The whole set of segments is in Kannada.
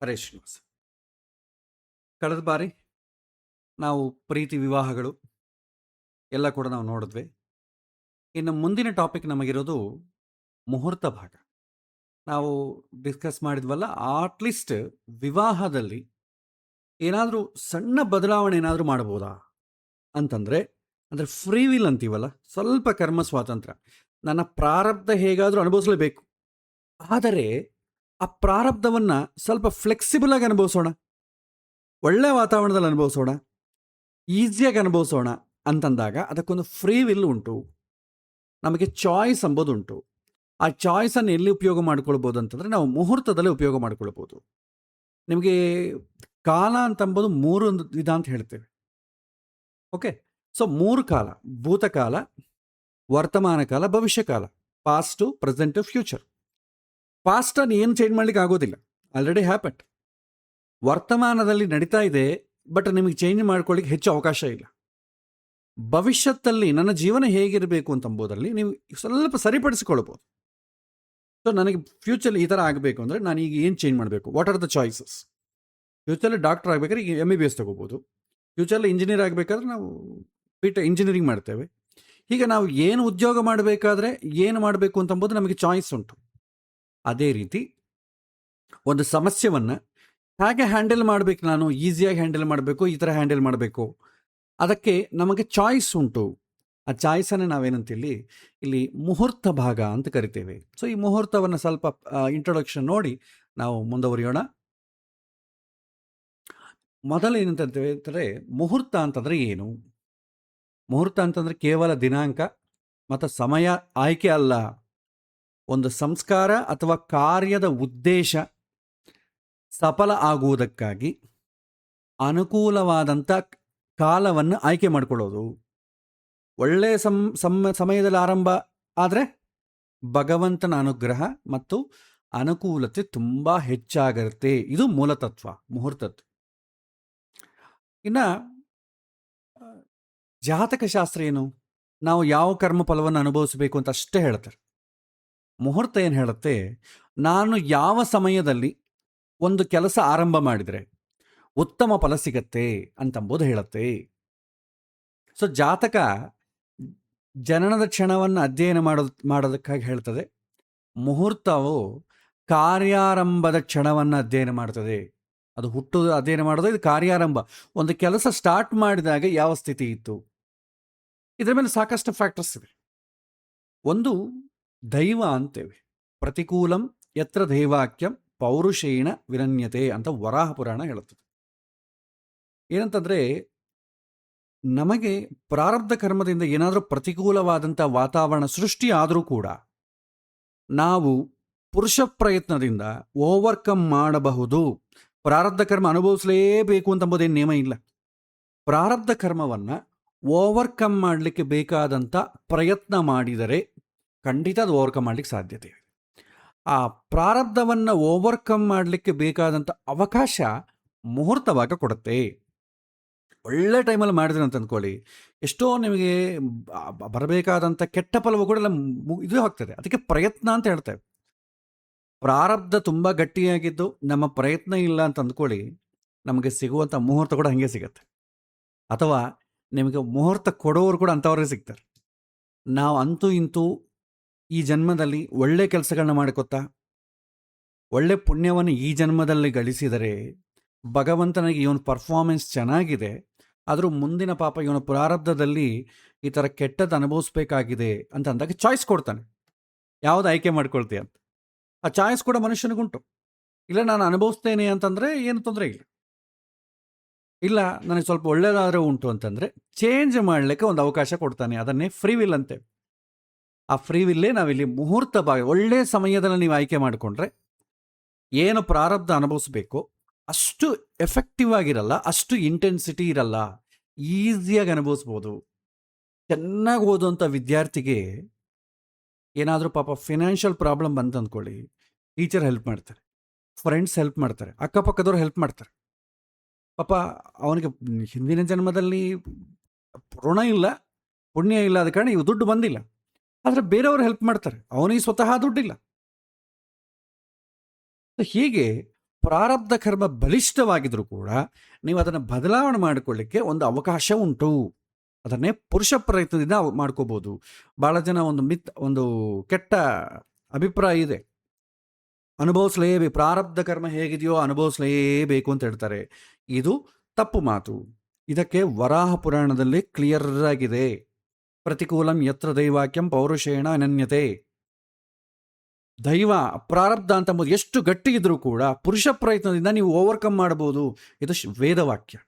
ಹರೇಶ್ ಶ್ರೀನಿವಾಸ್. ಕಳೆದ ಬಾರಿ ನಾವು ಪ್ರೀತಿ ವಿವಾಹಗಳು ಎಲ್ಲ ಕೂಡ ನಾವು ನೋಡಿದ್ವಿ. ಇನ್ನು ಮುಂದಿನ ಟಾಪಿಕ್ ನಮಗಿರೋದು ಮುಹೂರ್ತ ಭಾಗ. ನಾವು ಡಿಸ್ಕಸ್ ಮಾಡಿದ್ವಲ್ಲ, ಅಟ್ಲೀಸ್ಟ್ ವಿವಾಹದಲ್ಲಿ ಏನಾದರೂ ಸಣ್ಣ ಬದಲಾವಣೆ ಏನಾದರೂ ಮಾಡ್ಬೋದಾ ಅಂತಂದರೆ, ಅಂದರೆ ಫ್ರೀ ವಿಲ್ ಅಂತೀವಲ್ಲ, ಸ್ವಲ್ಪ ಕರ್ಮ ಸ್ವಾತಂತ್ರ್ಯ. ನನ್ನ ಪ್ರಾರಬ್ಧ ಹೇಗಾದರೂ ಅನುಭವಿಸಲೇಬೇಕು, ಆದರೆ ಆ ಪ್ರಾರಬ್ಧವನ್ನು ಸ್ವಲ್ಪ ಫ್ಲೆಕ್ಸಿಬಲ್ ಆಗಿ ಅನುಭವಿಸೋಣ, ಒಳ್ಳೆ ವಾತಾವರಣದಲ್ಲಿ ಅನುಭವಿಸೋಣ, ಈಸಿಯಾಗಿ ಅನುಭವಿಸೋಣ ಅಂತಂದಾಗ ಅದಕ್ಕೊಂದು ಫ್ರೀ ವಿಲ್ ಉಂಟು, ನಮಗೆ ಚಾಯ್ಸ್ ಅಂಬೋದುಂಟು. ಆ ಚಾಯ್ಸನ್ನು ಎಲ್ಲಿ ಉಪಯೋಗ ಮಾಡ್ಕೊಳ್ಬೋದು ಅಂತಂದರೆ, ನಾವು ಮುಹೂರ್ತದಲ್ಲಿ ಉಪಯೋಗ ಮಾಡ್ಕೊಳ್ಬೋದು. ನಿಮಗೆ ಕಾಲ ಅಂತಂಬೋದು ಮೂರು ವಿಧ ಅಂತ ಹೇಳ್ತೇವೆ. ಓಕೆ, ಸೊ 3 ಕಾಲ: ಭೂತಕಾಲ, ವರ್ತಮಾನ ಕಾಲ, ಭವಿಷ್ಯ ಕಾಲ. Past, present, future. ಪಾಸ್ಟನ್ನು ಏನು ಚೇಂಜ್ ಮಾಡಲಿಕ್ಕೆ ಆಗೋದಿಲ್ಲ, ಆಲ್ರೆಡಿ ಹ್ಯಾಪನ್. ವರ್ತಮಾನದಲ್ಲಿ ನಡೀತಾ ಇದೆ, ಬಟ್ ನಿಮಗೆ ಚೇಂಜ್ ಮಾಡ್ಕೊಳ್ಳಿಕ್ಕೆ ಹೆಚ್ಚು ಅವಕಾಶ ಇಲ್ಲ. ಭವಿಷ್ಯದಲ್ಲಿ ನನ್ನ ಜೀವನ ಹೇಗಿರಬೇಕು ಅಂತಂಬೋದಲ್ಲಿ ನೀವು ಸ್ವಲ್ಪ ಸರಿಪಡಿಸಿಕೊಳ್ಬೋದು. ಸೊ ನನಗೆ ಫ್ಯೂಚರ್ಲಿ ಈ ಥರ ಆಗಬೇಕು ಅಂದರೆ ನಾನು ಈಗ ಏನು ಚೇಂಜ್ ಮಾಡಬೇಕು, what are the choices? Futurely doctor ಆಗಬೇಕಾದ್ರೆ ಈಗ MBBS ತೊಗೋಬೋದು. ಫ್ಯೂಚರ್ಲಿ ಇಂಜಿನಿಯರ್ ಆಗಬೇಕಾದ್ರೆ ನಾವು ಇಂಜಿನಿಯರಿಂಗ್ ಮಾಡ್ತೇವೆ. ಹೀಗೆ ನಾವು ಏನು ಉದ್ಯೋಗ ಮಾಡಬೇಕಾದ್ರೆ ಏನು ಮಾಡಬೇಕು ಅಂತಂಬೋದು ನಮಗೆ ಚಾಯ್ಸ್ ಉಂಟು. ಅದೇ ರೀತಿ ಒಂದು ಸಮಸ್ಯೆಯನ್ನು ಹೇಗೆ ಹ್ಯಾಂಡಲ್ ಮಾಡಬೇಕು, ನಾನು ಈಸಿಯಾಗಿ ಹ್ಯಾಂಡಲ್ ಮಾಡಬೇಕು, ಈ ಥರ ಹ್ಯಾಂಡಲ್ ಮಾಡಬೇಕು, ಅದಕ್ಕೆ ನಮಗೆ ಚಾಯ್ಸ್ ಉಂಟು. ಆ ಚಾಯ್ಸನ್ನು ನಾವೇನಂತೇಳಿ ಇಲ್ಲಿ ಮುಹೂರ್ತ ಭಾಗ ಅಂತ ಕರಿತೇವೆ. ಸೊ ಈ ಮುಹೂರ್ತವನ್ನು ಸ್ವಲ್ಪ ಇಂಟ್ರೊಡಕ್ಷನ್ ನೋಡಿ ನಾವು ಮುಂದುವರಿಯೋಣ. ಮೊದಲು ಏನಂತಂತೇವೆ ಅಂದರೆ, ಮುಹೂರ್ತ ಅಂತಂದರೆ ಏನು? ಮುಹೂರ್ತ ಅಂತಂದರೆ ಕೇವಲ ದಿನಾಂಕ ಮತ್ತು ಸಮಯ ಆಯ್ಕೆ ಅಲ್ಲ, ಒಂದು ಸಂಸ್ಕಾರ ಅಥವಾ ಕಾರ್ಯದ ಉದ್ದೇಶ ಸಫಲ ಆಗುವುದಕ್ಕಾಗಿ ಅನುಕೂಲವಾದಂಥ ಕಾಲವನ್ನು ಆಯ್ಕೆ ಮಾಡಿಕೊಳ್ಳೋದು. ಒಳ್ಳೆಯ ಸಮಯದಲ್ಲಿ ಆರಂಭ ಆದರೆ ಭಗವಂತನ ಅನುಗ್ರಹ ಮತ್ತು ಅನುಕೂಲತೆ ತುಂಬ ಹೆಚ್ಚಾಗಿರುತ್ತೆ. ಇದು ಮೂಲತತ್ವ ಮುಹೂರ್ತದ್ದು. ಇನ್ನು ಜಾತಕ ಶಾಸ್ತ್ರ ಏನು? ನಾವು ಯಾವ ಕರ್ಮ ಫಲವನ್ನು ಅನುಭವಿಸಬೇಕು ಅಂತ ಅಷ್ಟೇ ಹೇಳ್ತಾರೆ. ಮುಹೂರ್ತ ಏನು ಹೇಳುತ್ತೆ, ನಾನು ಯಾವ ಸಮಯದಲ್ಲಿ ಒಂದು ಕೆಲಸ ಆರಂಭ ಮಾಡಿದರೆ ಉತ್ತಮ ಫಲ ಸಿಗತ್ತೆ ಅಂತಂಬುದು ಹೇಳುತ್ತೆ. ಸೊ ಜಾತಕ ಜನನದ ಕ್ಷಣವನ್ನು ಅಧ್ಯಯನ ಮಾಡೋದಕ್ಕಾಗಿ ಹೇಳ್ತದೆ. ಮುಹೂರ್ತವು ಕಾರ್ಯಾರಂಭದ ಕ್ಷಣವನ್ನು ಅಧ್ಯಯನ ಮಾಡ್ತದೆ. ಅದು ಹುಟ್ಟುವುದು ಅಧ್ಯಯನ ಮಾಡೋದು, ಇದು ಕಾರ್ಯಾರಂಭ. ಒಂದು ಕೆಲಸ ಸ್ಟಾರ್ಟ್ ಮಾಡಿದಾಗ ಯಾವ ಸ್ಥಿತಿ ಇತ್ತು, ಇದರ ಮೇಲೆ ಸಾಕಷ್ಟು ಫ್ಯಾಕ್ಟರ್ಸ್ ಇವೆ. ಒಂದು ದೈವ ಅಂತೇವೆ. ಪ್ರತಿಕೂಲಂ ಯತ್ರ ದೈವಾಕ್ಯಂ ಪೌರುಷೇಣ ವಿನನ್ಯತೆ ಅಂತ ವರಾಹ ಪುರಾಣ ಹೇಳುತ್ತದೆ. ಏನಂತಂದರೆ, ನಮಗೆ ಪ್ರಾರಬ್ಧ ಕರ್ಮದಿಂದ ಏನಾದರೂ ಪ್ರತಿಕೂಲವಾದಂಥ ವಾತಾವರಣ ಸೃಷ್ಟಿ ಆದರೂ ಕೂಡ ನಾವು ಪುರುಷ ಪ್ರಯತ್ನದಿಂದ ಓವರ್ಕಮ್ ಮಾಡಬಹುದು. ಪ್ರಾರಬ್ಧ ಕರ್ಮ ಅನುಭವಿಸಲೇಬೇಕು ಅಂತಂಬುದೇನು ನಿಯಮ ಇಲ್ಲ. ಪ್ರಾರಬ್ಧ ಕರ್ಮವನ್ನು ಓವರ್ಕಮ್ ಮಾಡಲಿಕ್ಕೆ ಬೇಕಾದಂಥ ಪ್ರಯತ್ನ ಮಾಡಿದರೆ ಖಂಡಿತ ಅದು ಓವರ್ಕಮ್ ಮಾಡಲಿಕ್ಕೆ ಸಾಧ್ಯತೆ ಇದೆ. ಆ ಪ್ರಾರಬ್ಧವನ್ನು ಓವರ್ಕಮ್ ಮಾಡಲಿಕ್ಕೆ ಬೇಕಾದಂಥ ಅವಕಾಶ ಮುಹೂರ್ತವಾಗ ಕೊಡುತ್ತೆ. ಒಳ್ಳೆ ಟೈಮಲ್ಲಿ ಮಾಡಿದ್ರೆ ಅಂತ ಅಂದ್ಕೊಳ್ಳಿ, ಎಷ್ಟೋ ನಿಮಗೆ ಬರಬೇಕಾದಂಥ ಕೆಟ್ಟ ಫಲವು ಕೂಡ ಎಲ್ಲ ಇದು ಆಗ್ತದೆ. ಅದಕ್ಕೆ ಪ್ರಯತ್ನ ಅಂತ ಹೇಳ್ತೇವೆ. ಪ್ರಾರಬ್ಧ ತುಂಬ ಗಟ್ಟಿಯಾಗಿದ್ದು ನಮ್ಮ ಪ್ರಯತ್ನ ಇಲ್ಲ ಅಂತ ಅಂದ್ಕೊಳ್ಳಿ, ನಮಗೆ ಸಿಗುವಂಥ ಮುಹೂರ್ತ ಕೂಡ ಹಾಗೆ ಸಿಗತ್ತೆ. ಅಥವಾ ನಿಮಗೆ ಮುಹೂರ್ತ ಕೊಡೋರು ಕೂಡ ಅಂಥವರೇ ಸಿಗ್ತಾರೆ. ನಾವು ಅಂತೂ ಇಂತೂ ಈ ಜನ್ಮದಲ್ಲಿ ಒಳ್ಳೆ ಕೆಲಸಗಳನ್ನ ಮಾಡ್ಕೊತಾ ಒಳ್ಳೆ ಪುಣ್ಯವನ್ನು ಈ ಜನ್ಮದಲ್ಲಿ ಗಳಿಸಿದರೆ ಭಗವಂತನಿಗೆ ಇವನ ಪರ್ಫಾರ್ಮೆನ್ಸ್ ಚೆನ್ನಾಗಿದೆ, ಆದರೂ ಮುಂದಿನ ಪಾಪ ಇವನ ಪ್ರಾರಬ್ಧದಲ್ಲಿ ಈ ಥರ ಕೆಟ್ಟದ್ದು ಅನುಭವಿಸ್ಬೇಕಾಗಿದೆ ಅಂತ ಅಂದಾಗ ಚಾಯ್ಸ್ ಕೊಡ್ತಾನೆ, ಯಾವುದು ಆಯ್ಕೆ ಮಾಡ್ಕೊಳ್ತೀಯ ಅಂತ. ಆ ಚಾಯ್ಸ್ ಕೂಡ ಮನುಷ್ಯನಿಗುಂಟು. ಇಲ್ಲ ನಾನು ಅನುಭವಿಸ್ತೇನೆ ಅಂತಂದರೆ ಏನು ತೊಂದರೆ ಇಲ್ಲ. ಇಲ್ಲ ನನಗೆ ಸ್ವಲ್ಪ ಒಳ್ಳೆಯದಾದರೂ ಉಂಟು ಅಂತಂದರೆ ಚೇಂಜ್ ಮಾಡಲಿಕ್ಕೆ ಒಂದು ಅವಕಾಶ ಕೊಡ್ತಾನೆ. ಅದನ್ನೇ ಫ್ರೀ ವಿಲ್ ಅಂತೇವೆ. ಆ ಫ್ರೀ ವಿಲ್ಲೇ ನಾವಿಲ್ಲಿ ಮುಹೂರ್ತ ಭಾಗ. ಒಳ್ಳೆಯ ಸಮಯದಲ್ಲಿ ನೀವು ಆಯ್ಕೆ ಮಾಡಿಕೊಂಡ್ರೆ ಏನು ಪ್ರಾರಬ್ಧ ಅನುಭವಿಸ್ಬೇಕು ಅಷ್ಟು ಎಫೆಕ್ಟಿವ್ ಆಗಿರಲ್ಲ, ಅಷ್ಟು ಇಂಟೆನ್ಸಿಟಿ ಇರಲ್ಲ, ಈಸಿಯಾಗಿ ಅನುಭವಿಸ್ಬೋದು. ಚೆನ್ನಾಗಿ ಓದುವಂಥ ವಿದ್ಯಾರ್ಥಿಗೆ ಏನಾದರೂ ಪಾಪ ಫಿನಾನ್ಷಿಯಲ್ ಪ್ರಾಬ್ಲಮ್ ಬಂತು ಅಂದ್ಕೊಳ್ಳಿ, ಟೀಚರ್ ಹೆಲ್ಪ್ ಮಾಡ್ತಾರೆ, ಫ್ರೆಂಡ್ಸ್ ಹೆಲ್ಪ್ ಮಾಡ್ತಾರೆ, ಅಕ್ಕಪಕ್ಕದವ್ರು ಹೆಲ್ಪ್ ಮಾಡ್ತಾರೆ. ಪಾಪ ಅವನಿಗೆ ಹಿಂದಿನ ಜನ್ಮದಲ್ಲಿ ಋಣ ಇಲ್ಲ, ಪುಣ್ಯ ಇಲ್ಲ, ಆದ ಕಾರಣ ಇವು ದುಡ್ಡು ಬಂದಿಲ್ಲ. ಆದರೆ ಬೇರೆಯವರು ಹೆಲ್ಪ್ ಮಾಡ್ತಾರೆ, ಅವನಿಗೆ ಸ್ವತಃ ದುಡ್ಡಿಲ್ಲ. ಹೀಗೆ ಪ್ರಾರಬ್ಧ ಕರ್ಮ ಬಲಿಷ್ಠವಾಗಿದ್ರೂ ಕೂಡ ನೀವು ಅದನ್ನು ಬದಲಾವಣೆ ಮಾಡಿಕೊಳ್ಳಿಕ್ಕೆ ಒಂದು ಅವಕಾಶ ಉಂಟು. ಅದನ್ನೇ ಪುರುಷ ಪ್ರಯತ್ನದಿಂದ ಮಾಡ್ಕೋಬೋದು. ಭಾಳ ಜನ ಒಂದು ಕೆಟ್ಟ ಅಭಿಪ್ರಾಯ ಇದೆ, ಪ್ರಾರಬ್ಧ ಕರ್ಮ ಹೇಗಿದೆಯೋ ಅನುಭವಿಸಲೇಬೇಕು ಅಂತ ಹೇಳ್ತಾರೆ. ಇದು ತಪ್ಪು ಮಾತು. ಇದಕ್ಕೆ ವರಾಹ ಪುರಾಣದಲ್ಲಿ ಕ್ಲಿಯರ್ ಆಗಿದೆ, ಪ್ರತಿಕೂಲಂ ಯತ್ರ ದೈವಾಕ್ಯಂ ಪೌರುಷೇಣ ಅನನ್ಯತೆ. ದೈವ ಪ್ರಾರಬ್ಧ ಅಂತಂಬುದು ಎಷ್ಟು ಗಟ್ಟಿ ಇದ್ರೂ ಕೂಡ ಪುರುಷ ಪ್ರಯತ್ನದಿಂದ ನೀವು ಓವರ್ಕಮ್ ಮಾಡಬಹುದು. ಇದು ವೇದವಾಕ್ಯ.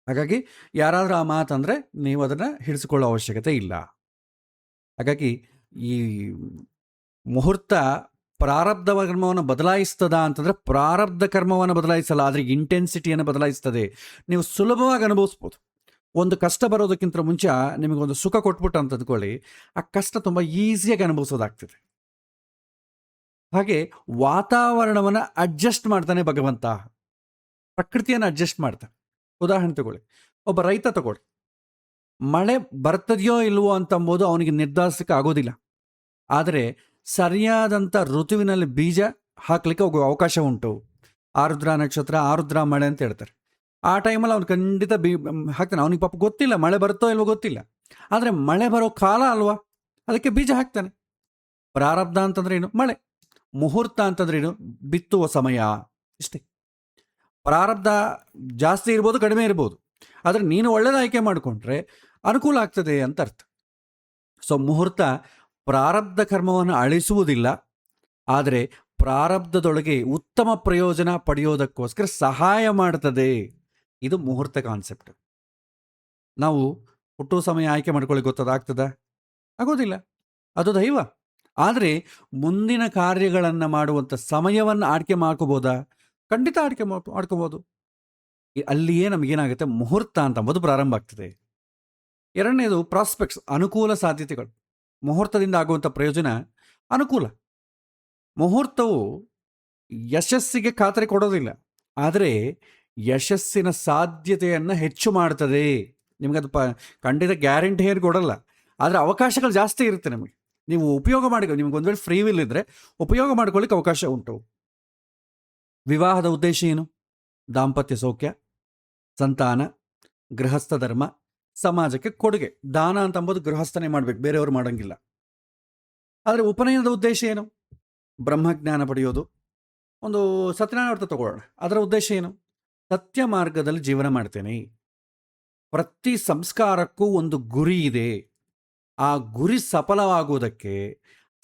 ಹಾಗಾಗಿ ಯಾರಾದರೂ ಆ ಮಾತಂದರೆ ನೀವು ಅದನ್ನು ಹಿಡಿಸಿಕೊಳ್ಳೋ ಅವಶ್ಯಕತೆ ಇಲ್ಲ. ಹಾಗಾಗಿ ಈ ಮುಹೂರ್ತ ಪ್ರಾರಬ್ಧ ಕರ್ಮವನ್ನು ಬದಲಾಯಿಸ್ತದ ಅಂತಂದರೆ ಪ್ರಾರಬ್ಧ ಕರ್ಮವನ್ನು ಬದಲಾಯಿಸಲ್ಲ, ಆದರೆ ಇಂಟೆನ್ಸಿಟಿಯನ್ನು ಬದಲಾಯಿಸ್ತದೆ. ನೀವು ಸುಲಭವಾಗಿ ಅನುಭವಿಸ್ಬೋದು. ಒಂದು ಕಷ್ಟ ಬರೋದಕ್ಕಿಂತ ಮುಂಚೆ ನಿಮಗೊಂದು ಸುಖ ಕೊಟ್ಬಿಟ್ಟು ಅಂತ ಅಂದ್ಕೊಳ್ಳಿ, ಆ ಕಷ್ಟ ತುಂಬ ಈಸಿಯಾಗಿ ಅನುಭವಿಸೋದಾಗ್ತದೆ. ಹಾಗೆ ವಾತಾವರಣವನ್ನು ಅಡ್ಜಸ್ಟ್ ಮಾಡ್ತಾನೆ ಭಗವಂತ, ಪ್ರಕೃತಿಯನ್ನು ಅಡ್ಜಸ್ಟ್ ಮಾಡ್ತಾನೆ. ಉದಾಹರಣೆ ತಗೊಳ್ಳಿ, ಒಬ್ಬ ರೈತ ತಗೊಳ್ಳಿ, ಮಳೆ ಬರ್ತದೆಯೋ ಇಲ್ವೋ ಅಂತಂಬೋದು ಅವನಿಗೆ ನಿರ್ಧರಿಸಕ್ಕೆ ಆಗೋದಿಲ್ಲ. ಆದರೆ ಸರಿಯಾದಂಥ ಋತುವಿನಲ್ಲಿ ಬೀಜ ಹಾಕ್ಲಿಕ್ಕೆ ಹೋಗೋ ಅವಕಾಶ ಉಂಟು. ಆರುದ್ರ ನಕ್ಷತ್ರ, ಆರುದ್ರ ಮಳೆ ಅಂತ ಹೇಳ್ತಾರೆ. ಆ ಟೈಮಲ್ಲಿ ಅವ್ನು ಖಂಡಿತ ಹಾಕ್ತಾನೆ. ಅವನಿಗೆ ಪಾಪ ಗೊತ್ತಿಲ್ಲ ಮಳೆ ಬರುತ್ತೋ ಇಲ್ವೋ ಗೊತ್ತಿಲ್ಲ, ಆದರೆ ಮಳೆ ಬರೋ ಕಾಲ ಅಲ್ವಾ, ಅದಕ್ಕೆ ಬೀಜ ಹಾಕ್ತಾನೆ. ಪ್ರಾರಬ್ಧ ಅಂತಂದ್ರೆ ಏನು? ಮಳೆ. ಮುಹೂರ್ತ ಅಂತಂದ್ರೆ ಏನು? ಬಿತ್ತುವ ಸಮಯ. ಇಷ್ಟೇ. ಪ್ರಾರಬ್ಧ ಜಾಸ್ತಿ ಇರ್ಬೋದು, ಕಡಿಮೆ ಇರ್ಬೋದು, ಆದರೆ ನೀನು ಒಳ್ಳೆಯದು ಆಯ್ಕೆ ಮಾಡಿಕೊಂಡ್ರೆ ಅನುಕೂಲ ಆಗ್ತದೆ ಅಂತ ಅರ್ಥ. ಸೊ ಮುಹೂರ್ತ ಪ್ರಾರಬ್ಧ ಕರ್ಮವನ್ನು ಅಳಿಸುವುದಿಲ್ಲ, ಆದರೆ ಪ್ರಾರಬ್ಧದೊಳಗೆ ಉತ್ತಮ ಪ್ರಯೋಜನ ಪಡೆಯೋದಕ್ಕೋಸ್ಕರ ಸಹಾಯ ಮಾಡ್ತದೆ. ಇದು ಮುಹೂರ್ತ ಕಾನ್ಸೆಪ್ಟ್. ನಾವು ಹುಟ್ಟುವ ಸಮಯ ಆಯ್ಕೆ ಮಾಡ್ಕೊಳ್ಳಿ ಗೊತ್ತದಾಗ್ತದ? ಆಗೋದಿಲ್ಲ, ಅದು ದೈವ. ಆದರೆ ಮುಂದಿನ ಕಾರ್ಯಗಳನ್ನು ಮಾಡುವಂಥ ಸಮಯವನ್ನು ಆಯ್ಕೆ ಮಾಡ್ಕೋಬೋದಾ? ಖಂಡಿತ ಆಯ್ಕೆ ಮಾಡ್ಕೋಬೋದು. ಅಲ್ಲಿಯೇ ನಮಗೇನಾಗುತ್ತೆ, ಮುಹೂರ್ತ ಅಂತಂಬುದು ಪ್ರಾರಂಭ ಆಗ್ತದೆ. ಎರಡನೇದು ಪ್ರಾಸ್ಪೆಕ್ಟ್ಸ್, ಅನುಕೂಲ ಸಾಧ್ಯತೆಗಳು. ಮುಹೂರ್ತದಿಂದ ಆಗುವಂಥ ಪ್ರಯೋಜನ ಅನುಕೂಲ. ಮುಹೂರ್ತವು ಯಶಸ್ಸಿಗೆ ಖಾತರಿ ಕೊಡೋದಿಲ್ಲ, ಆದರೆ ಯಶಸ್ಸಿನ ಸಾಧ್ಯತೆಯನ್ನು ಹೆಚ್ಚು ಮಾಡ್ತದೆ. ನಿಮಗದು ಖಂಡಿತ ಗ್ಯಾರಂಟಿ ಹೇಗೆ ಕೊಡಲ್ಲ, ಆದರೆ ಅವಕಾಶಗಳು ಜಾಸ್ತಿ ಇರುತ್ತೆ ನಮಗೆ. ನೀವು ಉಪಯೋಗ ಮಾಡಿ, ನಿಮ್ಗೆ ಒಂದು ವೇಳೆ ಫ್ರೀ ವಿಲ್ ಇದ್ದರೆ ಉಪಯೋಗ ಮಾಡ್ಕೊಳ್ಳಿಕ್ಕೆ ಅವಕಾಶ ಉಂಟು. ವಿವಾಹದ ಉದ್ದೇಶ ಏನು? ದಾಂಪತ್ಯ ಸೌಖ್ಯ, ಸಂತಾನ, ಗೃಹಸ್ಥ ಧರ್ಮ, ಸಮಾಜಕ್ಕೆ ಕೊಡುಗೆ. ದಾನ ಅಂತಂಬೋದು ಗೃಹಸ್ಥನೇ ಮಾಡಬೇಕು, ಬೇರೆಯವರು ಮಾಡೋಂಗಿಲ್ಲ. ಆದರೆ ಉಪನಯನದ ಉದ್ದೇಶ ಏನು? ಬ್ರಹ್ಮಜ್ಞಾನ ಪಡೆಯೋದು. ಒಂದು ಸತ್ಯನಾರಾಯಣ ವ್ರತ ತಗೊಳ್ಳೋಣ, ಅದರ ಉದ್ದೇಶ ಏನು? ಸತ್ಯ ಮಾರ್ಗದಲ್ಲಿ ಜೀವನ ಮಾಡ್ತೇನೆ. ಪ್ರತಿ ಸಂಸ್ಕಾರಕ್ಕೂ ಒಂದು ಗುರಿ ಇದೆ. ಆ ಗುರಿ ಸಫಲವಾಗುವುದಕ್ಕೆ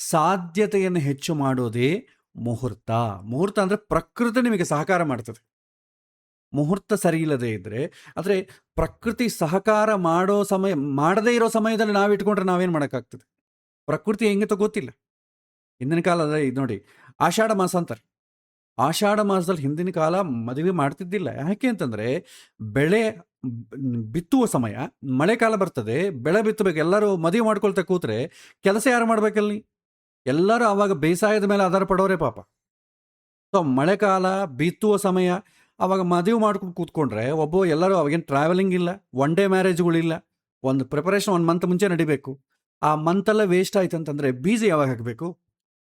ಸಾಧ್ಯತೆಯನ್ನು ಹೆಚ್ಚು ಮಾಡೋದೇ ಮುಹೂರ್ತ. ಮುಹೂರ್ತ ಅಂದರೆ ಪ್ರಕೃತಿ ನಿಮಗೆ ಸಹಕಾರ ಮಾಡ್ತದೆ. ಮುಹೂರ್ತ ಸರಿ ಇಲ್ಲದೆ ಇದ್ದರೆ, ಆದರೆ ಪ್ರಕೃತಿ ಸಹಕಾರ ಮಾಡದೇ ಇರೋ ಸಮಯದಲ್ಲಿ ನಾವು ಇಟ್ಕೊಂಡ್ರೆ ನಾವೇನು ಮಾಡೋಕ್ಕಾಗ್ತದೆ? ಪ್ರಕೃತಿ ಹೆಂಗಿತೋ ಗೊತ್ತಿಲ್ಲ. ಹಿಂದಿನ ಕಾಲದ ಇದು ನೋಡಿ, ಆಷಾಢ ಮಾಸ ಅಂತಾರೆ. ಆಷಾಢ ಮಾಸದಲ್ಲಿ ಹಿಂದಿನ ಕಾಲ ಮದುವೆ ಮಾಡ್ತಿದ್ದಿಲ್ಲ. ಯಾಕೆ ಅಂತಂದರೆ ಬೆಳೆ ಬಿತ್ತುವ ಸಮಯ, ಮಳೆಕಾಲ ಬರ್ತದೆ, ಬೆಳೆ ಬಿತ್ತಬೇಕು. ಎಲ್ಲರೂ ಮದುವೆ ಮಾಡ್ಕೊಳ್ತಾ ಕೂತ್ರೆ ಕೆಲಸ ಯಾರು ಮಾಡ್ಬೇಕಲ್ಲಿ? ಎಲ್ಲರೂ ಆವಾಗ ಬೇಸಾಯದ ಮೇಲೆ ಆಧಾರ ಪಡೋರೆ ಪಾಪ. ಸೊ ಮಳೆಕಾಲ ಬಿತ್ತುವ ಸಮಯ, ಆವಾಗ ಮದುವೆ ಮಾಡ್ಕೊಂಡು ಕೂತ್ಕೊಂಡ್ರೆ ಎಲ್ಲರೂ ಅವಾಗೇನು ಟ್ರಾವೆಲಿಂಗ್ ಇಲ್ಲ, ಒನ್ ಡೇ ಮ್ಯಾರೇಜ್ಗಳಿಲ್ಲ, ಒಂದು ಪ್ರಿಪರೇಷನ್ 1 ಮಂತ್ ಮುಂಚೆ ನಡಿಬೇಕು. ಆ ಮಂತೆಲ್ಲ ವೇಸ್ಟ್ ಆಯ್ತು ಅಂತಂದರೆ ಬೀಜ ಯಾವಾಗ ಹಾಕಬೇಕು?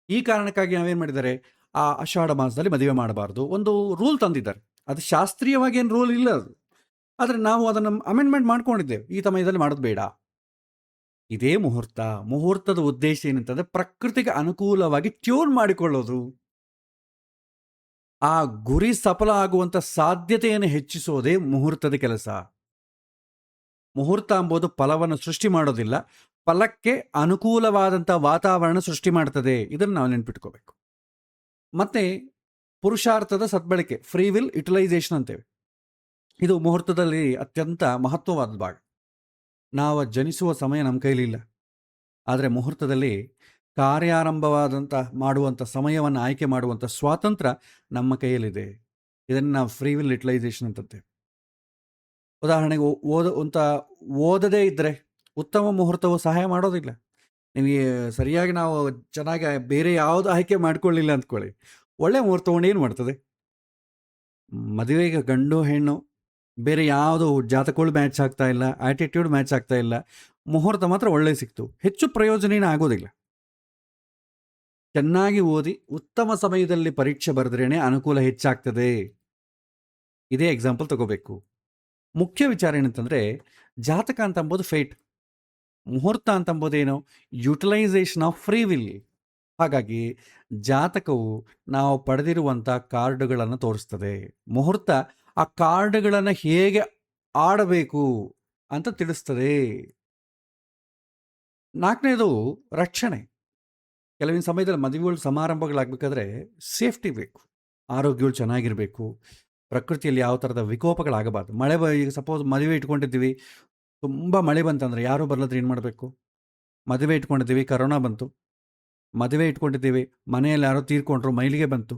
ಈ ಕಾರಣಕ್ಕಾಗಿ ನಾವೇನು ಮಾಡಿದ್ದಾರೆ, ಆ ಆಷಾಢ ಮಾಸದಲ್ಲಿ ಮದುವೆ ಮಾಡಬಾರ್ದು ಒಂದು ರೂಲ್ ತಂದಿದ್ದಾರೆ. ಅದು ಶಾಸ್ತ್ರೀಯವಾಗಿ ಏನು ರೂಲ್ ಇಲ್ಲ ಅದು, ಆದರೆ ನಾವು ಅದನ್ನು ಅಮೆಂಡ್ಮೆಂಟ್ ಮಾಡ್ಕೊಂಡಿದ್ದೇವೆ, ಈ ಸಮಯದಲ್ಲಿ ಮಾಡೋದು ಬೇಡ. ಇದೇ ಮುಹೂರ್ತ. ಮುಹೂರ್ತದ ಉದ್ದೇಶ ಏನಂತಂದರೆ ಪ್ರಕೃತಿಗೆ ಅನುಕೂಲವಾಗಿ ಟ್ಯೂನ್ ಮಾಡಿಕೊಳ್ಳೋದು. ಆ ಗುರಿ ಸಫಲ ಆಗುವಂಥ ಸಾಧ್ಯತೆಯನ್ನು ಹೆಚ್ಚಿಸೋದೇ ಮುಹೂರ್ತದ ಕೆಲಸ. ಮುಹೂರ್ತ ಎಂಬುದು ಫಲವನ್ನು ಸೃಷ್ಟಿ ಮಾಡೋದಿಲ್ಲ, ಫಲಕ್ಕೆ ಅನುಕೂಲವಾದಂಥ ವಾತಾವರಣ ಸೃಷ್ಟಿ ಮಾಡ್ತದೆ. ಇದನ್ನು ನಾವು ನೆನ್ಪಿಟ್ಕೋಬೇಕು. ಮತ್ತು ಪುರುಷಾರ್ಥದ ಸದ್ಬಳಕೆ, ಫ್ರೀ ವಿಲ್ ಯುಟಿಲೈಸೇಷನ್ ಅಂತೇವೆ. ಇದು ಮುಹೂರ್ತದಲ್ಲಿ ಅತ್ಯಂತ ಮಹತ್ವವಾದ ಭಾಗ. ನಾವು ಜನಿಸುವ ಸಮಯ ನಮ್ಮ ಕೈಲಿಲ್ಲ, ಆದರೆ ಮುಹೂರ್ತದಲ್ಲಿ ಕಾರ್ಯಾರಂಭವಾದಂಥ ಮಾಡುವಂಥ ಸಮಯವನ್ನು ಆಯ್ಕೆ ಮಾಡುವಂಥ ಸ್ವಾತಂತ್ರ್ಯ ನಮ್ಮ ಕೈಯಲ್ಲಿದೆ. ಇದನ್ನು ನಾವು ಫ್ರೀ ವಿಲ್ ಯುಟಿಲೈಸೇಷನ್ ಅಂತಂತೇವೆ. ಉದಾಹರಣೆಗೆ ಓದದೇ ಇದ್ದರೆ ಉತ್ತಮ ಮುಹೂರ್ತವು ಸಹಾಯ ಮಾಡೋದಿಲ್ಲ. ನಿಮಗೆ ಸರಿಯಾಗಿ ನಾವು ಚೆನ್ನಾಗಿ ಬೇರೆ ಯಾವುದು ಆಯ್ಕೆ ಮಾಡ್ಕೊಳ್ಳಿಲ್ಲ ಅಂದ್ಕೊಳ್ಳಿ, ಒಳ್ಳೆ ಮುಹೂರ್ತ ತೊಗೊಂಡು ಏನು ಮಾಡ್ತದೆ? ಮದುವೆಗೆ ಗಂಡು ಹೆಣ್ಣು ಬೇರೆ ಯಾವುದು ಜಾತಕಗಳು ಮ್ಯಾಚ್ ಆಗ್ತಾ ಇಲ್ಲ, ಆ್ಯಟಿಟ್ಯೂಡ್ ಮ್ಯಾಚ್ ಆಗ್ತಾ ಇಲ್ಲ, ಮುಹೂರ್ತ ಮಾತ್ರ ಒಳ್ಳೆ ಸಿಕ್ತು, ಹೆಚ್ಚು ಪ್ರಯೋಜನ ಆಗೋದಿಲ್ಲ. ಚೆನ್ನಾಗಿ ಓದಿ ಉತ್ತಮ ಸಮಯದಲ್ಲಿ ಪರೀಕ್ಷೆ ಬರೆದ್ರೇನೆ ಅನುಕೂಲ ಹೆಚ್ಚಾಗ್ತದೆ. ಇದೇ ಎಕ್ಸಾಂಪಲ್ ತಗೋಬೇಕು. ಮುಖ್ಯ ವಿಚಾರ ಏನಂತಂದರೆ, ಜಾತಕ ಅಂತ ಅಂಬೋದು ಫೇಟ್, ಮುಹೂರ್ತ ಅಂತ ಅಂಬೋದೇನು ಯುಟಿಲೈಸೇಷನ್ ಆಫ್ ಫ್ರೀ ವಿಲ್. ಹಾಗಾಗಿ ಜಾತಕವು ನಾವು ಪಡೆದಿರುವಂಥ ಕಾರ್ಡುಗಳನ್ನು ತೋರಿಸ್ತದೆ. ಮುಹೂರ್ತ ಆ ಕಾರ್ಡುಗಳನ್ನು ಹೇಗೆ ಆಡಬೇಕು ಅಂತ ತಿಳಿಸ್ತದೆ. 4ನೇದು ರಕ್ಷಣೆ. ಕೆಲವಿನ ಸಮಯದಲ್ಲಿ ಮದುವೆಗಳು ಸಮಾರಂಭಗಳಾಗಬೇಕಾದ್ರೆ ಸೇಫ್ಟಿ ಬೇಕು, ಆರೋಗ್ಯಗಳು ಚೆನ್ನಾಗಿರಬೇಕು, ಪ್ರಕೃತಿಯಲ್ಲಿ ಯಾವ ಥರದ ವಿಕೋಪಗಳಾಗಬಾರ್ದು. ಮಳೆ ಈಗ ಸಪೋಸ್ ಮದುವೆ ಇಟ್ಕೊಂಡಿದ್ದೀವಿ, ತುಂಬ ಮಳೆ ಬಂತಂದರೆ ಯಾರೂ ಬರ್ಲದ್ರೆ ಏನು ಮಾಡಬೇಕು? ಮದುವೆ ಇಟ್ಕೊಂಡಿದ್ದೀವಿ, ಕರೋನಾ ಬಂತು. ಮದುವೆ ಇಟ್ಕೊಂಡಿದ್ದೀವಿ, ಮನೆಯಲ್ಲಿ ಯಾರೋ ತೀರ್ಕೊಂಡ್ರು, ಮೈಲಿಗೆ ಬಂತು.